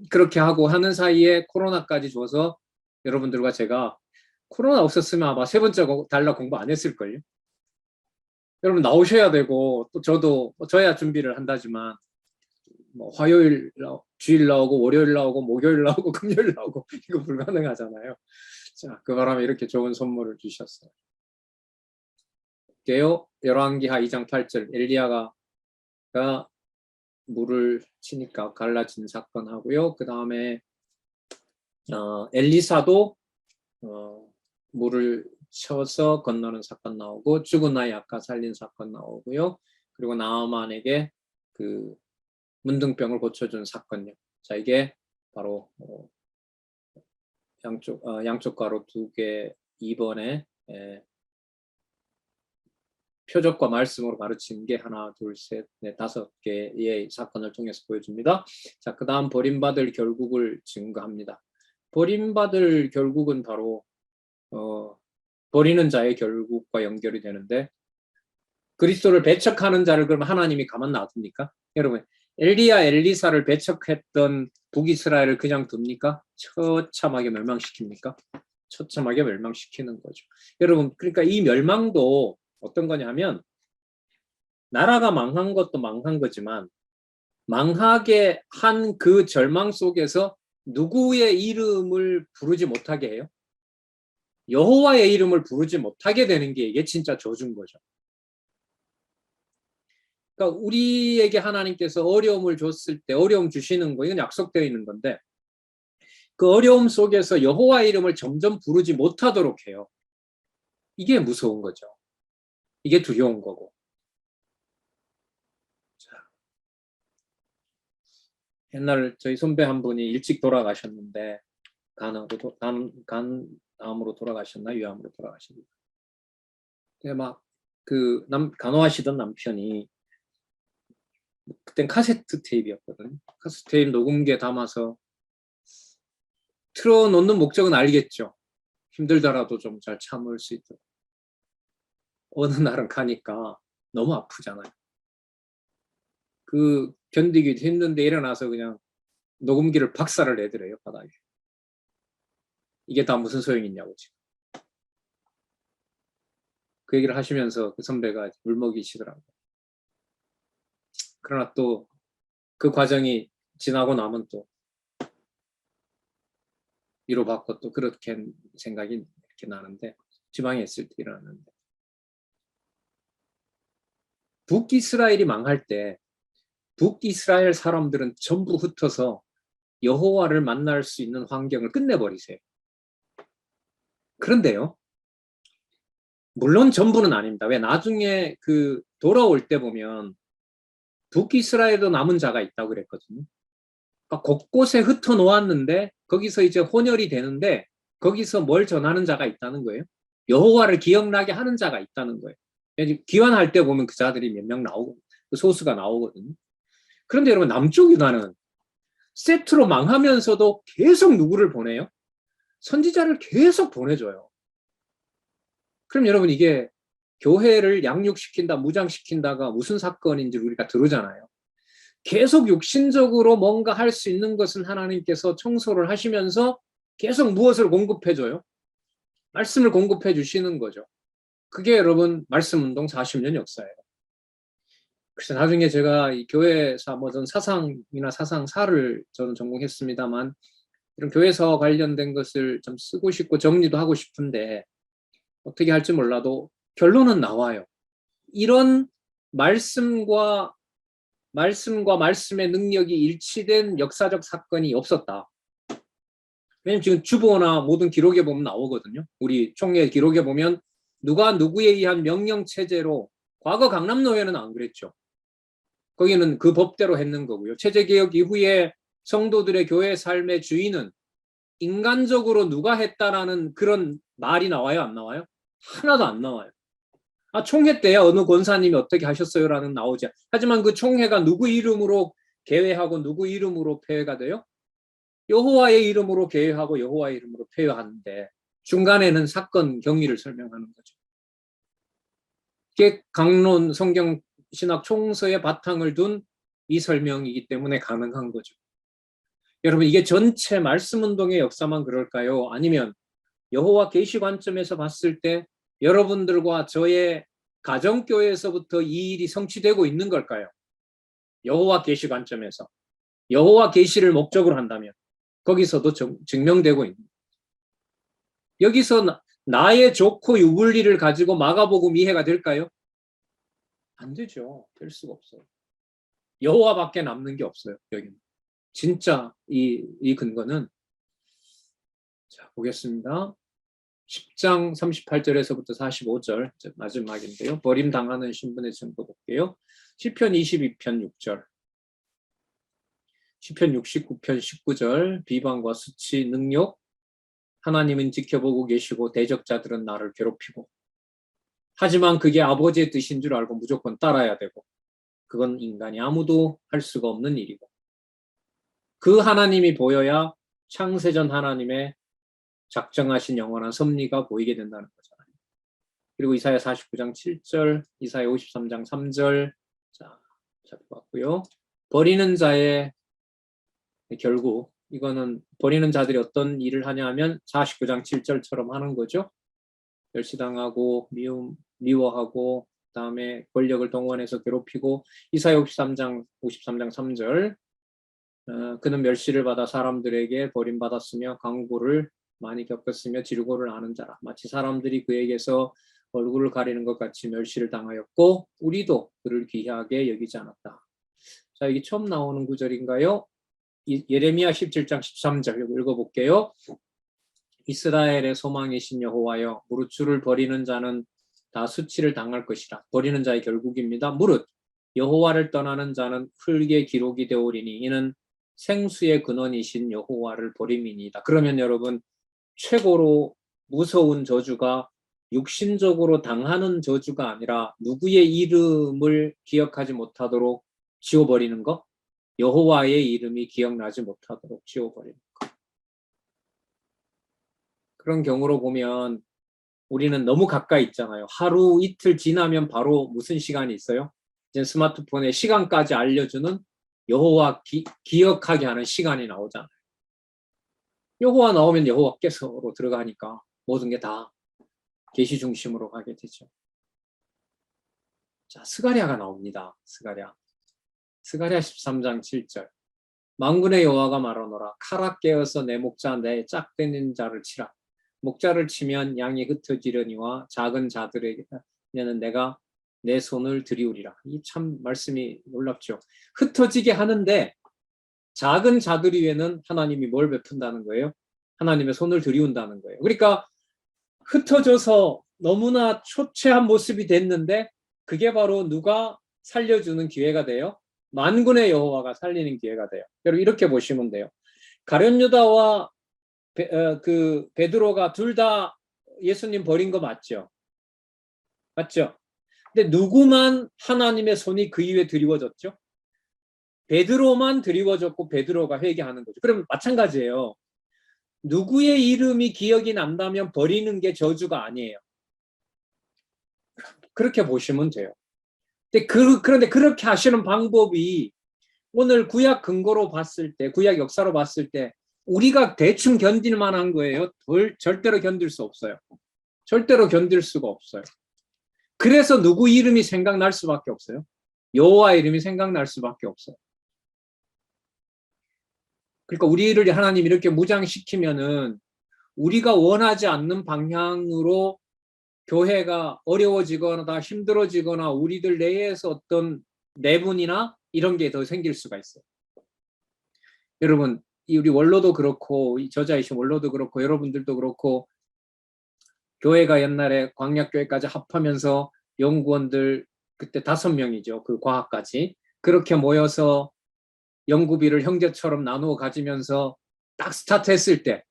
그렇게 하고 하는 사이에 코로나까지 줘서 여러분들과 제가 코로나 없었으면 아마 세 번째 달러 공부 안 했을걸요. 여러분 나오셔야 되고 또 저도 저야 준비를 한다지만 뭐 화요일 주일 나오고 월요일 나오고 목요일 나오고 금요일 나오고 이거 불가능하잖아요. 자, 그 바람에 이렇게 좋은 선물을 주셨어요. 게요 열왕기하 2장 8절 엘리야가 물을 치니까 갈라진 사건 하고요. 그 다음에 엘리사도 물을 쳐서 건너는 사건 나오고 죽은 아이 아까 살린 사건 나오고요. 그리고 나아만에게 그 문둥병을 고쳐준 사건요. 자 이게 바로 양쪽 가로 2개 2번에 표적과 말씀으로 가르친 게 하나, 둘, 셋, 넷, 5개의 사건을 통해서 보여줍니다. 자, 그 다음 버림받을 결국을 증거합니다. 버림받을 결국은 바로 버리는 자의 결국과 연결이 되는데 그리스도를 배척하는 자를 그럼 하나님이 가만 놔둡니까? 여러분 엘리야 엘리사를 배척했던 북이스라엘을 그냥 둡니까? 처참하게 멸망시킵니까? 처참하게 멸망시키는 거죠. 여러분 그러니까 이 멸망도 어떤 거냐면 나라가 망한 것도 망한 거지만 망하게 한 그 절망 속에서 누구의 이름을 부르지 못하게 해요? 여호와의 이름을 부르지 못하게 되는 게 이게 진짜 저주인 거죠. 그러니까 우리에게 하나님께서 어려움을 줬을 때 어려움 주시는 거 이건 약속되어 있는 건데 그 어려움 속에서 여호와의 이름을 점점 부르지 못하도록 해요. 이게 무서운 거죠. 이게 두려운 거고. 자, 옛날 저희 선배 한 분이 일찍 돌아가셨는데 간암으로 돌아가셨나 위암으로 돌아가셨나. 막 그 간호하시던 남편이 그땐 카세트 테이프였거든요. 카세트 테이프 녹음기에 담아서 틀어놓는 목적은 알겠죠. 힘들더라도 좀 잘 참을 수 있도록. 어느 날은 가니까 너무 아프잖아요. 그 견디기도 힘든데 일어나서 그냥 녹음기를 박살을 내더래요, 바닥에. 이게 다 무슨 소용이 있냐고 지금. 그 얘기를 하시면서 그 선배가 울먹이시더라고요. 그러나 또 그 과정이 지나고 나면 또 위로받고 또 그렇게 생각이 이렇게 나는데 지방에 있을 때 일어났는데 북이스라엘이 망할 때 북이스라엘 사람들은 전부 흩어서 여호와를 만날 수 있는 환경을 끝내버리세요. 그런데요. 물론 전부는 아닙니다. 왜 나중에 그 돌아올 때 보면 북이스라엘도 남은 자가 있다고 그랬거든요. 그러니까 곳곳에 흩어 놓았는데 거기서 이제 혼혈이 되는데 거기서 뭘 전하는 자가 있다는 거예요. 여호와를 기억나게 하는 자가 있다는 거예요. 귀환할 때 보면 그 자들이 몇 명 나오고 그 소수가 나오거든요. 그런데 여러분 남쪽 유다는 세트로 망하면서도 계속 누구를 보내요? 선지자를 계속 보내줘요. 그럼 여러분 이게 교회를 양육시킨다, 무장시킨다가 무슨 사건인지 우리가 들으잖아요. 계속 육신적으로 뭔가 할 수 있는 것은 하나님께서 청소를 하시면서 계속 무엇을 공급해줘요? 말씀을 공급해 주시는 거죠. 그게 여러분 말씀운동 40년 역사예요. 그래서 나중에 제가 이 교회사 전 사상이나 사상사를 저는 전공했습니다만 이런 교회사 관련된 것을 좀 쓰고 싶고 정리도 하고 싶은데 어떻게 할지 몰라도 결론은 나와요. 이런 말씀과 말씀의 능력이 일치된 역사적 사건이 없었다. 왜냐면 지금 주보나 모든 기록에 보면 나오거든요. 우리 총회 기록에 보면 누가 누구에 의한 명령 체제로, 과거 강남노회는 안 그랬죠. 거기는 그 법대로 했는 거고요. 체제개혁 이후에 성도들의 교회 삶의 주인은 인간적으로 누가 했다라는 그런 말이 나와요? 안 나와요? 하나도 안 나와요. 총회 때야 어느 권사님이 어떻게 하셨어요라는 나오지. 하지만 그 총회가 누구 이름으로 개회하고 누구 이름으로 폐회가 돼요? 여호와의 이름으로 개회하고 여호와의 이름으로 폐회하는데 중간에는 사건 경위를 설명하는 거죠. 이게 강론 성경 신학 총서의 바탕을 둔 이 설명이기 때문에 가능한 거죠. 여러분, 이게 전체 말씀 운동의 역사만 그럴까요? 아니면 여호와 계시 관점에서 봤을 때 여러분들과 저의 가정교회에서부터 이 일이 성취되고 있는 걸까요? 여호와 계시 관점에서 여호와 계시를 목적으로 한다면 거기서도 증명되고 있는 거예요. 여기서 나의 좋고 유불리를 가지고 마가복음 이해가 될까요? 안 되죠. 될 수가 없어요. 여호와밖에 남는 게 없어요. 여기는 진짜 이 근거는, 자 보겠습니다. 10장 38절에서부터 45절 마지막인데요. 버림당하는 신분의 증거 볼게요. 시편 22편 6절, 시편 69편 19절, 비방과 수치, 능욕, 하나님은 지켜보고 계시고 대적자들은 나를 괴롭히고, 하지만 그게 아버지의 뜻인 줄 알고 무조건 따라야 되고, 그건 인간이 아무도 할 수가 없는 일이고, 그 하나님이 보여야 창세전 하나님의 작정하신 영원한 섭리가 보이게 된다는 거잖아요. 그리고 이사야 49장 7절, 이사야 53장 3절, 자, 살펴봤고요. 버리는 자의 결국, 이거는 버리는 자들이 어떤 일을 하냐 하면 49장 7절처럼 하는 거죠. 멸시당하고 미워하고 그다음에 권력을 동원해서 괴롭히고, 이사야 53장 3절, 그는 멸시를 받아 사람들에게 버림받았으며 강고를 많이 겪었으며 질고를 아는 자라. 마치 사람들이 그에게서 얼굴을 가리는 것 같이 멸시를 당하였고 우리도 그를 귀하게 여기지 않았다. 자, 이게 처음 나오는 구절인가요? 예레미야 17장 13절 읽어볼게요. 이스라엘의 소망이신 여호와여, 무릇 주를 버리는 자는 다 수치를 당할 것이라. 버리는 자의 결국입니다. 무릇 여호와를 떠나는 자는 흙의 기록이 되오리니 이는 생수의 근원이신 여호와를 버림이니이다. 그러면 여러분, 최고로 무서운 저주가 육신적으로 당하는 저주가 아니라 누구의 이름을 기억하지 못하도록 지워버리는 것, 여호와의 이름이 기억나지 못하도록 지워버리는 것. 그런 경우로 보면 우리는 너무 가까이 있잖아요. 하루 이틀 지나면 바로 무슨 시간이 있어요? 이제 스마트폰에 시간까지 알려주는 여호와 기억하게 하는 시간이 나오잖아요. 여호와 나오면 여호와께서로 들어가니까 모든 게 다 계시 중심으로 가게 되죠. 자, 스가랴가 나옵니다. 스가랴 13장 7절. 만군의 여호와가 말하노라. 칼아 깨어서 내 목자 내 짝대는 자를 치라. 목자를 치면 양이 흩어지려니와 작은 자들에게는 내가 내 손을 들이우리라. 이 참 말씀이 놀랍죠. 흩어지게 하는데 작은 자들 위에는 하나님이 뭘 베푼다는 거예요? 하나님의 손을 들이운다는 거예요. 그러니까 흩어져서 너무나 초췌한 모습이 됐는데 그게 바로 누가 살려주는 기회가 돼요? 만군의 여호와가 살리는 기회가 돼요. 여러분, 이렇게 보시면 돼요. 가룟 유다와 베드로가 둘 다 예수님 버린 거 맞죠? 맞죠? 근데 누구만 하나님의 손이 그 위에 드리워졌죠? 베드로만 드리워졌고 베드로가 회개하는 거죠. 그럼 마찬가지예요. 누구의 이름이 기억이 난다면 버리는 게 저주가 아니에요. 그렇게 보시면 돼요. 그런데 그렇게 하시는 방법이 오늘 구약 근거로 봤을 때, 구약 역사로 봤을 때 우리가 대충 견딜 만한 거예요? 절대로 견딜 수 없어요. 절대로 견딜 수가 없어요. 그래서 누구 이름이 생각날 수밖에 없어요. 여호와 이름이 생각날 수밖에 없어요. 그러니까 우리를 하나님 이렇게 무장시키면은 우리가 원하지 않는 방향으로 교회가 어려워지거나 힘들어지거나 우리들 내에서 어떤 내분이나 이런 게 더 생길 수가 있어요. 여러분, 우리 원로도 그렇고 저자이신 원로도 그렇고 여러분들도 그렇고 교회가 옛날에 광약교회까지 합하면서 연구원들 그때 5명이죠. 그 과학까지. 그렇게 모여서 연구비를 형제처럼 나누어 가지면서 딱 스타트했을 때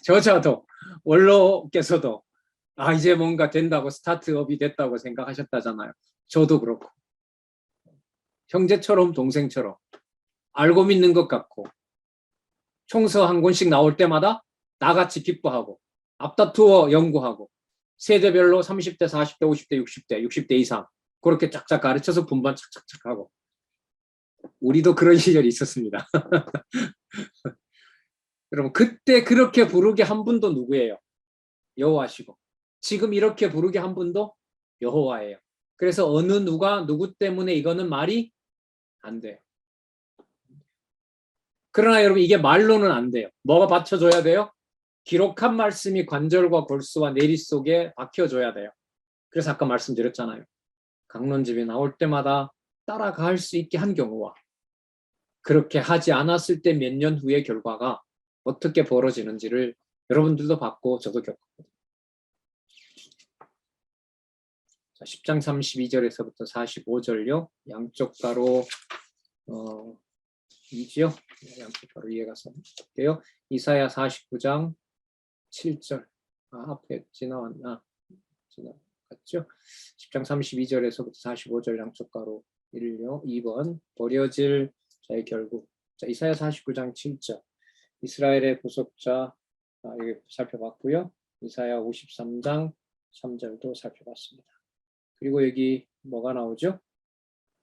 저자도 원로께서도 이제 뭔가 된다고 스타트업이 됐다고 생각하셨다잖아요. 저도 그렇고 형제처럼 동생처럼 알고 믿는 것 같고 총서 한 권씩 나올 때마다 나같이 기뻐하고 앞다투어 연구하고 세대별로 30대, 40대, 50대, 60대, 60대 이상 그렇게 쫙쫙 가르쳐서 분반 착착착 하고 우리도 그런 시절이 있었습니다. 여러분 그때 그렇게 부르게 한 분도 누구예요? 여호와시고 지금 이렇게 부르게 한 분도 여호와예요. 그래서 어느 누가 누구 때문에 이거는 말이 안 돼요. 그러나 여러분 이게 말로는 안 돼요. 뭐가 받쳐줘야 돼요? 기록한 말씀이 관절과 골수와 내리 속에 박혀줘야 돼요. 그래서 아까 말씀드렸잖아요. 강론집이 나올 때마다 따라갈 수 있게 한 경우와 그렇게 하지 않았을 때 몇 년 후의 결과가 어떻게 벌어지는지를 여러분들도 봤고 저도 겪었거든요. 10장 32절에서부터 45절요. 양쪽 가로 이지요. 양쪽 가로 이해가 볼게요. 이사야 49장 7절. 앞에 지나갔죠. 10장 32절에서부터 45절 양쪽 가로 1요. 2번 버려질 자의 결국. 자, 이사야 49장 7절. 이스라엘의 구속자 여기 살펴봤고요. 이사야 53장 3절도 살펴봤습니다. 그리고 여기 뭐가 나오죠?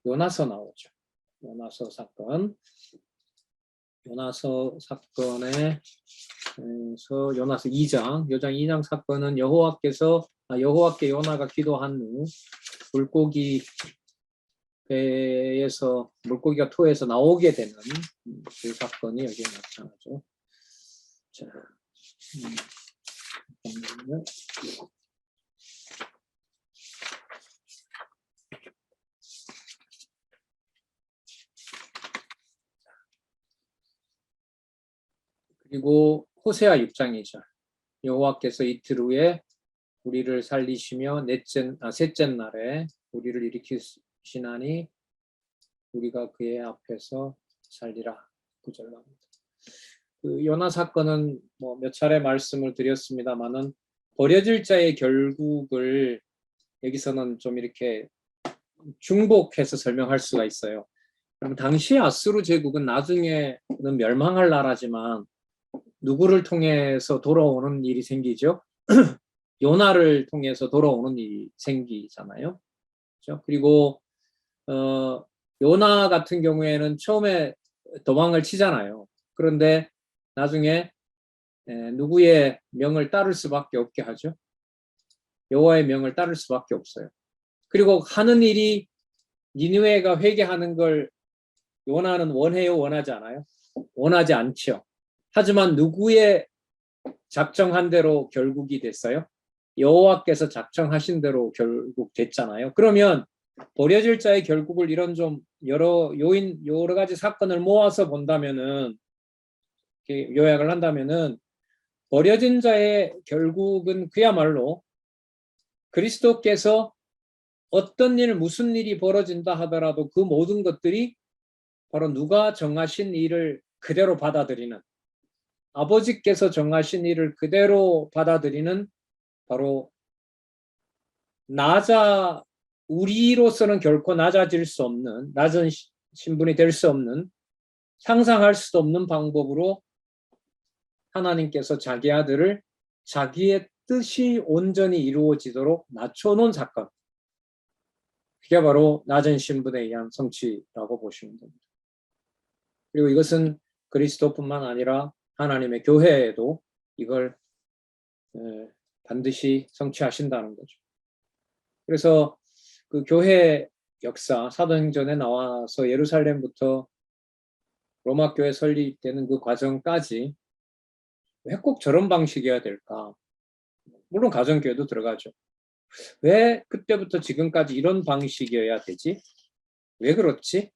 요나서 나오죠. 요나서 사건. 요나서 사건에서 요나서 2장, 요장 2장 사건은 여호와께 요나가 기도한 후 물고기 배에서 물고기가 토해서 나오게 되는 그 사건이 여기에 나타나죠. 자, 그리고 호세아 6장이죠. 여호와께서 이틀 후에 우리를 살리시며 셋째 날에 우리를 일으키시나니 우리가 그의 앞에서 살리라. 9절 나옵니다. 그 요나 사건은 뭐 몇 차례 말씀을 드렸습니다만은 버려질 자의 결국을 여기서는 좀 이렇게 중복해서 설명할 수가 있어요. 그럼 당시 아수르 제국은 나중에는 멸망할 나라지만 누구를 통해서 돌아오는 일이 생기죠? 요나를 통해서 돌아오는 일이 생기잖아요. 그렇죠? 그리고 요나 같은 경우에는 처음에 도망을 치잖아요. 그런데 나중에 누구의 명을 따를 수밖에 없게 하죠. 여호와의 명을 따를 수밖에 없어요. 그리고 하는 일이 니느웨가 회개하는 걸 요나는 원해요, 원하지 않아요? 원하지 않죠. 하지만 누구의 작정한 대로 결국이 됐어요? 여호와께서 작정하신 대로 결국 됐잖아요. 그러면 버려질 자의 결국을 이런 좀 여러 가지 사건을 모아서 본다면은 요약을 한다면은 버려진 자의 결국은 그야말로 그리스도께서 어떤 일, 무슨 일이 벌어진다 하더라도 그 모든 것들이 바로 누가 정하신 일을 그대로 받아들이는 아버지께서 정하신 일을 그대로 받아들이는 바로 우리로서는 결코 낮아질 수 없는 낮은 신분이 될 수 없는 상상할 수도 없는 방법으로 하나님께서 자기 아들을 자기의 뜻이 온전히 이루어지도록 낮춰놓은 사건. 그게 바로 낮은 신분에 의한 성취라고 보시면 됩니다. 그리고 이것은 그리스도뿐만 아니라 하나님의 교회에도 이걸 반드시 성취하신다는 거죠. 그래서 그 교회 역사, 사도행전에 나와서 예루살렘부터 로마 교회 설립되는 그 과정까지 왜 꼭 저런 방식이어야 될까? 물론 가정교회도 들어가죠. 왜 그때부터 지금까지 이런 방식이어야 되지? 왜 그렇지?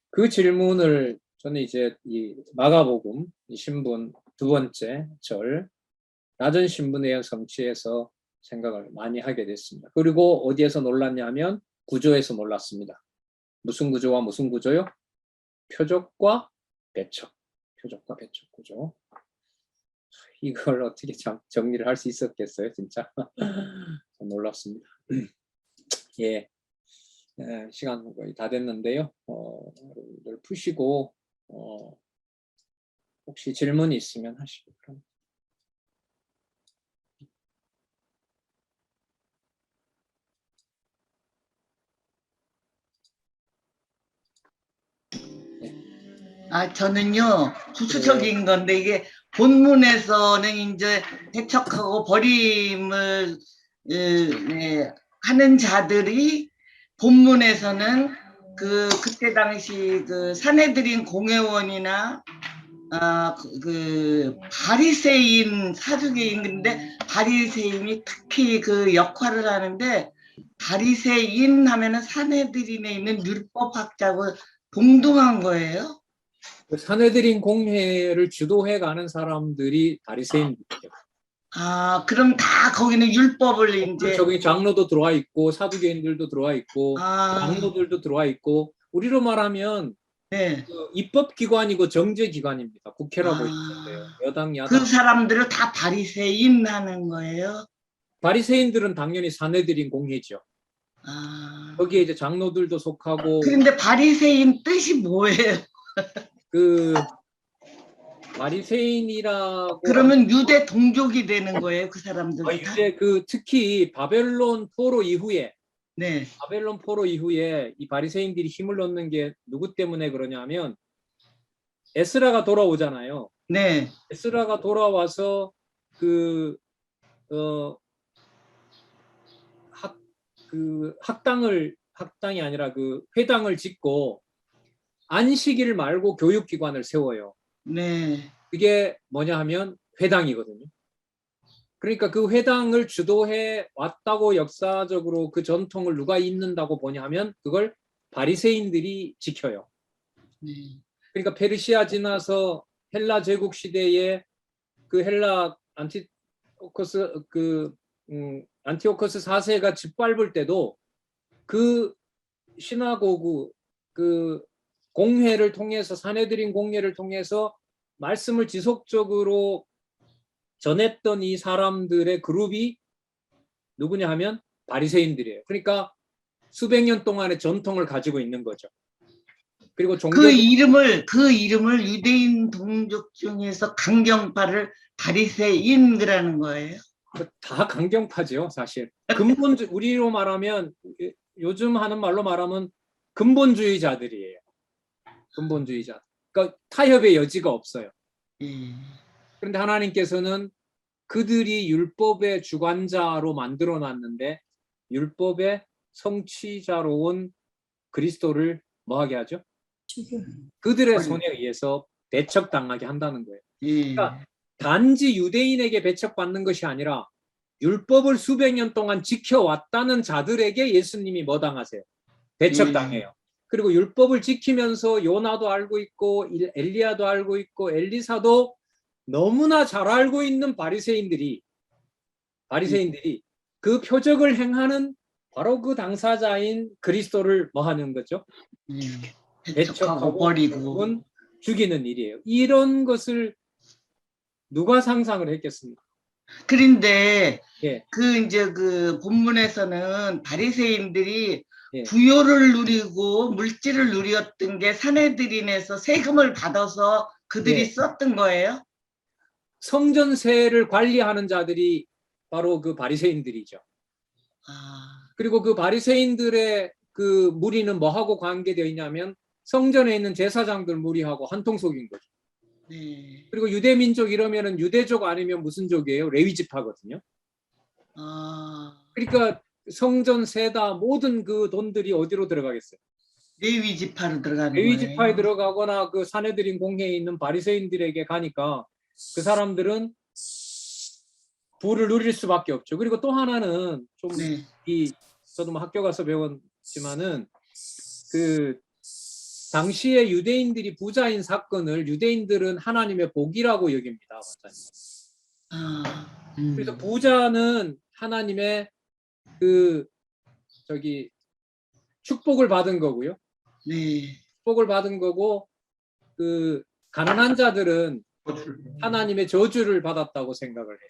그 질문을 저는 이제 이 마가복음 이 신분 두 번째 절 낮은 신분에 의한 성취에서 생각을 많이 하게 됐습니다. 그리고 어디에서 놀랐냐면 구조에서 놀랐습니다. 무슨 구조와 무슨 구조요? 표적과 배척. 표적과 배척 구조. 이걸 어떻게 정리를 할 수 있었겠어요, 진짜. 놀랍습니다. 예, 시간 거의 다 됐는데요. 여러분들 푸시고 혹시 질문이 있으면 하시고. 그럼. 저는요, 부수적인 건데, 이게 본문에서는 이제 배척하고 버림을, 하는 자들이 본문에서는 그때 당시 그 사내들인 공회원이나, 바리새인 사두개인인데, 바리새인이 특히 그 역할을 하는데, 바리새인 하면은 사내들인에 있는 율법학자고 동등한 거예요. 사내들인 공회를 주도해 가는 사람들이 바리새인들이죠. 그럼 다 거기는 율법을 이제. 저기 장로도 들어와 있고 사두개인들도 들어와 있고 장로들도 들어와 있고 우리로 말하면 네. 그 입법기관이고 정제기관입니다. 국회라고 있는데요. 여당 야당. 그 사람들을 다 바리새인 하는 거예요? 바리새인들은 당연히 사내들인 공회죠. 거기에 이제 장로들도 속하고. 그런데 바리새인 뜻이 뭐예요? 그 바리새인이라고 그러면 유대 동족이 되는 거예요, 그 사람들 다? 유대 특히 바벨론 포로 이후에 네. 바벨론 포로 이후에 이 바리새인들이 힘을 얻는 게 누구 때문에 그러냐면 에스라가 돌아오잖아요. 네. 에스라가 돌아와서 학당이 아니라 그 회당을 짓고 안식일 말고 교육기관을 세워요. 네. 그게 뭐냐 하면 회당이거든요. 그러니까 그 회당을 주도해 왔다고 역사적으로 그 전통을 누가 잇는다고 보냐 하면 그걸 바리새인들이 지켜요. 네. 그러니까 페르시아 지나서 헬라 제국 시대에 그 헬라 안티오코스 4세가 짓밟을 때도 그 시나고그 그 공회를 통해서 사내들인 공회를 통해서 말씀을 지속적으로 전했던 이 사람들의 그룹이 누구냐 하면 바리새인들이에요. 그러니까 수백 년 동안의 전통을 가지고 있는 거죠. 그리고 그 이름을 유대인 동족 중에서 강경파를 바리새인이라는 거예요? 다 강경파죠, 사실. 우리로 말하면 요즘 하는 말로 말하면 근본주의자들이에요. 근본주의자. 그러니까 타협의 여지가 없어요. 그런데 하나님께서는 그들이 율법의 주관자로 만들어놨는데 율법의 성취자로 온 그리스도를 뭐하게 하죠? 그들의 손에 의해서 배척당하게 한다는 거예요. 그러니까 단지 유대인에게 배척받는 것이 아니라 율법을 수백 년 동안 지켜왔다는 자들에게 예수님이 뭐 당하세요? 배척당해요. 그리고 율법을 지키면서 요나도 알고 있고 엘리야도 알고 있고 엘리사도 너무나 잘 알고 있는 바리새인들이 그 표적을 행하는 바로 그 당사자인 그리스도를 뭐 하는 거죠? 배척하고 버리고 죽이는 일이에요. 이런 것을 누가 상상을 했겠습니까? 그런데 이제 그 본문에서는 바리새인들이 부요를 누리고 물질을 누렸던 게 사내들인에서 세금을 받아서 그들이 썼던 거예요? 성전세를 관리하는 자들이 바로 그 바리새인들이죠. 그리고 그 바리새인들의 그 무리는 뭐하고 관계되어 있냐면 성전에 있는 제사장들 무리하고 한통속인 거죠. 네. 그리고 유대민족 이러면은 유대족 아니면 무슨 족이에요? 레위지파거든요. 아, 그러니까 성전 세다 모든 그 돈들이 어디로 들어가겠어요? 레위 지파로 들어가는 레위지파에 거예요. 들어가거나 그 사내들인 공회에 있는 바리새인들에게 가니까 그 사람들은 부를 누릴 수밖에 없죠. 그리고 또 하나는 좀 네. 저도 뭐 학교 가서 배웠지만은 그 당시에 유대인들이 부자인 사건을 유대인들은 하나님의 복이라고 여깁니다. 아, 그래서 부자는 하나님의 그 축복을 받은 거고요. 네. 축복을 받은 거고 그 가난한 자들은 하나님의 저주를 받았다고 생각을 해요.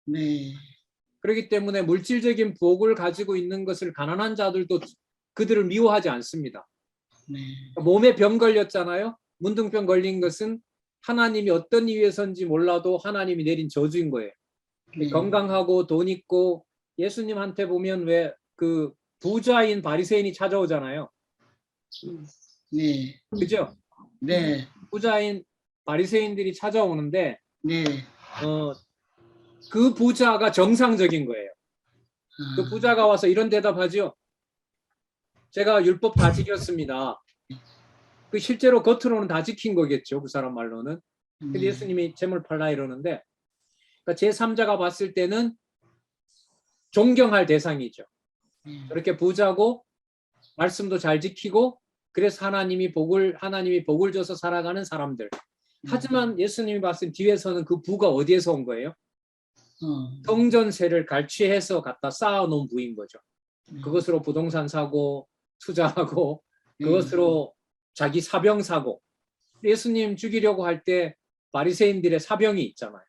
네. 그렇기 때문에 물질적인 복을 가지고 있는 것을 가난한 자들도 그들을 미워하지 않습니다. 네. 몸에 병 걸렸잖아요. 문둥병 걸린 것은 하나님이 어떤 이유에서인지 몰라도 하나님이 내린 저주인 거예요. 네. 건강하고 돈 있고 예수님한테 보면 왜 그 부자인 바리새인이 찾아오잖아요. 네. 그죠? 네. 부자인 바리새인들이 찾아오는데 네. 그 부자가 정상적인 거예요. 그 부자가 와서 이런 대답하죠. 제가 율법 다 지켰습니다. 그 실제로 겉으로는 다 지킨 거겠죠. 그 사람 말로는. 근데 예수님이 재물 팔라 이러는데 그러니까 제3자가 봤을 때는 존경할 대상이죠. 그렇게 부자고 말씀도 잘 지키고 그래서 하나님이 복을 줘서 살아가는 사람들. 하지만 예수님이 봤을 때 뒤에서는 그 부가 어디에서 온 거예요? 성전세를 갈취해서 갖다 쌓아놓은 부인 거죠. 그것으로 부동산 사고 투자하고 그것으로 자기 사병 사고. 예수님 죽이려고 할 때 바리새인들의 사병이 있잖아요.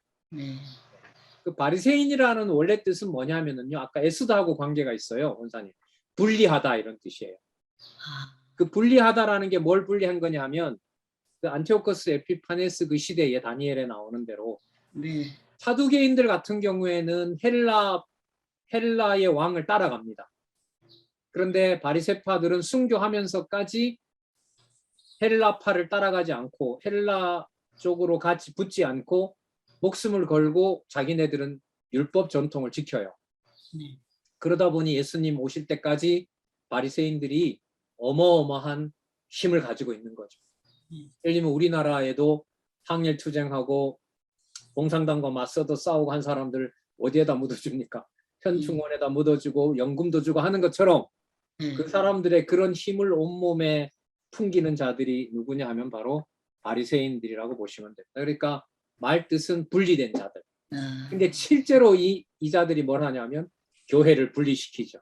그 바리새인이라는 원래 뜻은 뭐냐면은요. 아까 에스더하고 관계가 있어요, 원사님. 분리하다 이런 뜻이에요. 그 분리하다라는 게 뭘 분리한 거냐면 그 안티오코스 에피파네스 그 시대에 다니엘에 나오는 대로 사두개인들 같은 경우에는 헬라의 왕을 따라갑니다. 그런데 바리새파들은 순교하면서까지 헬라파를 따라가지 않고 헬라 쪽으로 같이 붙지 않고 목숨을 걸고 자기네들은 율법 전통을 지켜요. 그러다 보니 예수님 오실 때까지 바리새인들이 어마어마한 힘을 가지고 있는 거죠. 예를 들면 우리나라에도 항일투쟁하고 공산당과 맞서도 싸우고 한 사람들 어디에다 묻어줍니까? 현충원에다 묻어주고 연금도 주고 하는 것처럼 그 사람들의 그런 힘을 온몸에 풍기는 자들이 누구냐 하면 바로 바리새인들이라고 보시면 됩니다. 그러니까 말 뜻은 분리된 자들. 근데 실제로 이 자들이 뭘 하냐면 교회를 분리시키죠.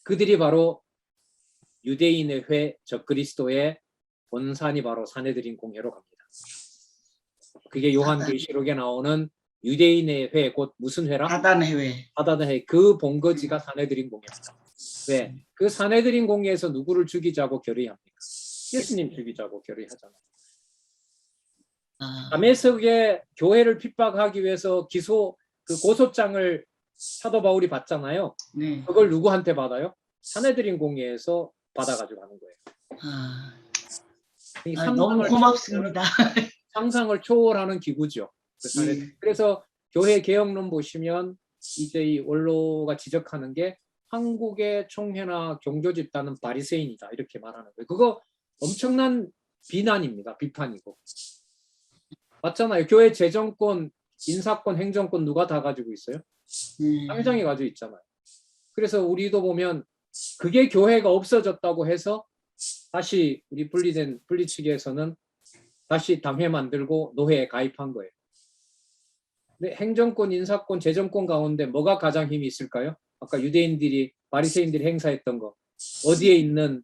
그들이 바로 유대인의 회, 적그리스도의 본산이 바로 사내들인 공회로 갑니다. 그게 요한계시록에 나오는 유대인의 회, 곧 무슨 회라? 사단회회. 사단회. 그 본거지가 사내들인 공회입니다. 왜? 그 사내들인 공회에서 누구를 죽이자고 결의합니까? 예수님 죽이자고 결의하잖아요. 다메섹에 교회를 핍박하기 위해서 그 고소장을 사도 바울이 받잖아요. 그걸 누구한테 받아요? 사내들인 공회에서 받아가지고 하는 거예요. 너무 고맙습니다. 상상을 초월하는 기구죠. 그래서 교회 개혁론 보시면 이제 이 원로가 지적하는 게 한국의 총회나 종교 집단은 바리새인이다 이렇게 말하는 거예요. 그거 엄청난 비난입니다. 비판이고. 맞잖아요. 교회 재정권, 인사권, 행정권 누가 다 가지고 있어요? 당장이 가지고 있잖아요. 그래서 우리도 보면 그게 교회가 없어졌다고 해서 다시 우리 분리 측에서는 다시 당회 만들고 노회에 가입한 거예요. 근데 행정권, 인사권, 재정권 가운데 뭐가 가장 힘이 있을까요? 아까 유대인들이 바리새인들이 행사했던 거 어디에 있는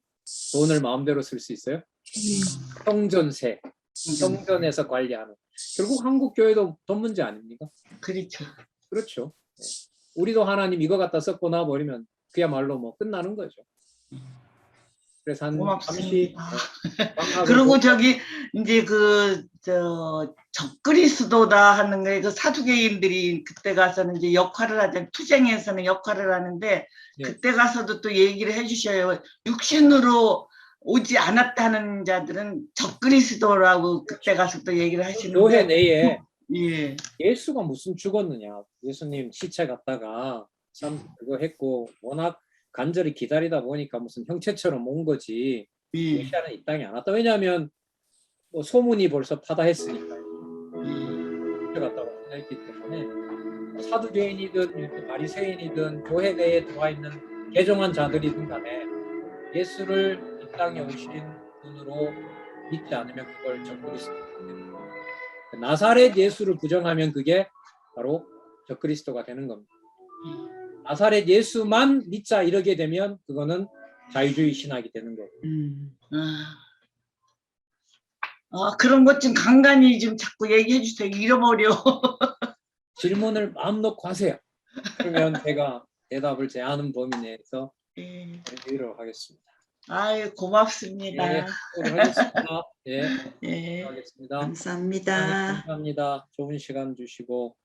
돈을 마음대로 쓸 수 있어요? 성전세, 성전에서 관리하는. 결국 한국 교회도 돈 문제 아닙니까? 그렇죠. 그렇죠. 우리도 하나님 이거 갖다 썼고 나버리면 그야말로 뭐 끝나는 거죠. 그래서 한 잠시 고맙습니다. 방학을 그리고 보고 저기 이제 적그리스도다 하는 거에 그 사두개인들이 그때 가서는 이제 역할을 하자 투쟁에서는 역할을 하는데 예. 그때 가서도 또 얘기를 해주셔요. 육신으로 오지 않았다는 자들은 적그리스도라고 그때 가서 또 얘기를 교회 하시는데 내에 예. 예수가 무슨 죽었느냐. 예수님 시체 갔다가 참 그거 했고 워낙 간절히 기다리다 보니까 무슨 형체처럼 온 거지. 예. 메시아는 이 땅에 안 왔다. 왜냐하면 뭐 소문이 벌써 파다했으니까요. 시체 갔다고 했기 때문에 사두개인이든 바리새인이든 교회 내에 들어와 있는 개종한 자들이든 간에 예수를 이 땅에 오신 분으로 믿지 않으면 그걸 적그리스도가 됩니다. 나사렛 예수를 부정하면 그게 바로 적그리스도가 되는 겁니다. 나사렛 예수만 믿자 이러게 되면 그거는 자유주의 신학이 되는 거고. 그런 것 좀 간간히 좀 자꾸 얘기해 주세요. 잃어버려. 질문을 마음 놓고 하세요. 그러면 제가 대답을 제 아는 범위 내에서 예. 드리도록 하겠습니다. 아유, 고맙습니다. 예, 수고하셨습니다. 예, 예. 수고하겠습니다. 감사합니다. 감사합니다. 좋은 시간 주시고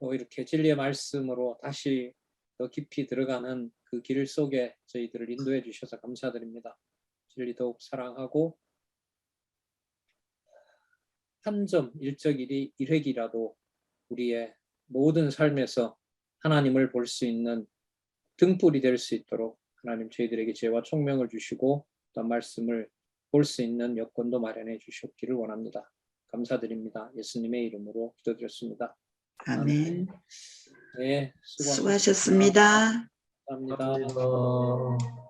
또 이렇게 진리의 말씀으로 다시 더 깊이 들어가는 그 길 속에 저희들을 인도해 주셔서 감사드립니다. 진리 더욱 사랑하고 한 점 일적 일획이라도 우리의 모든 삶에서 하나님을 볼 수 있는 등불이 될 수 있도록 하나님 저희들에게 지혜와 총명을 주시고 또 말씀을 볼 수 있는 여건도 마련해 주셨기를 원합니다. 감사드립니다. 예수님의 이름으로 기도드렸습니다. 아멘. 네, 수고하셨습니다. 감사합니다. 감사합니다.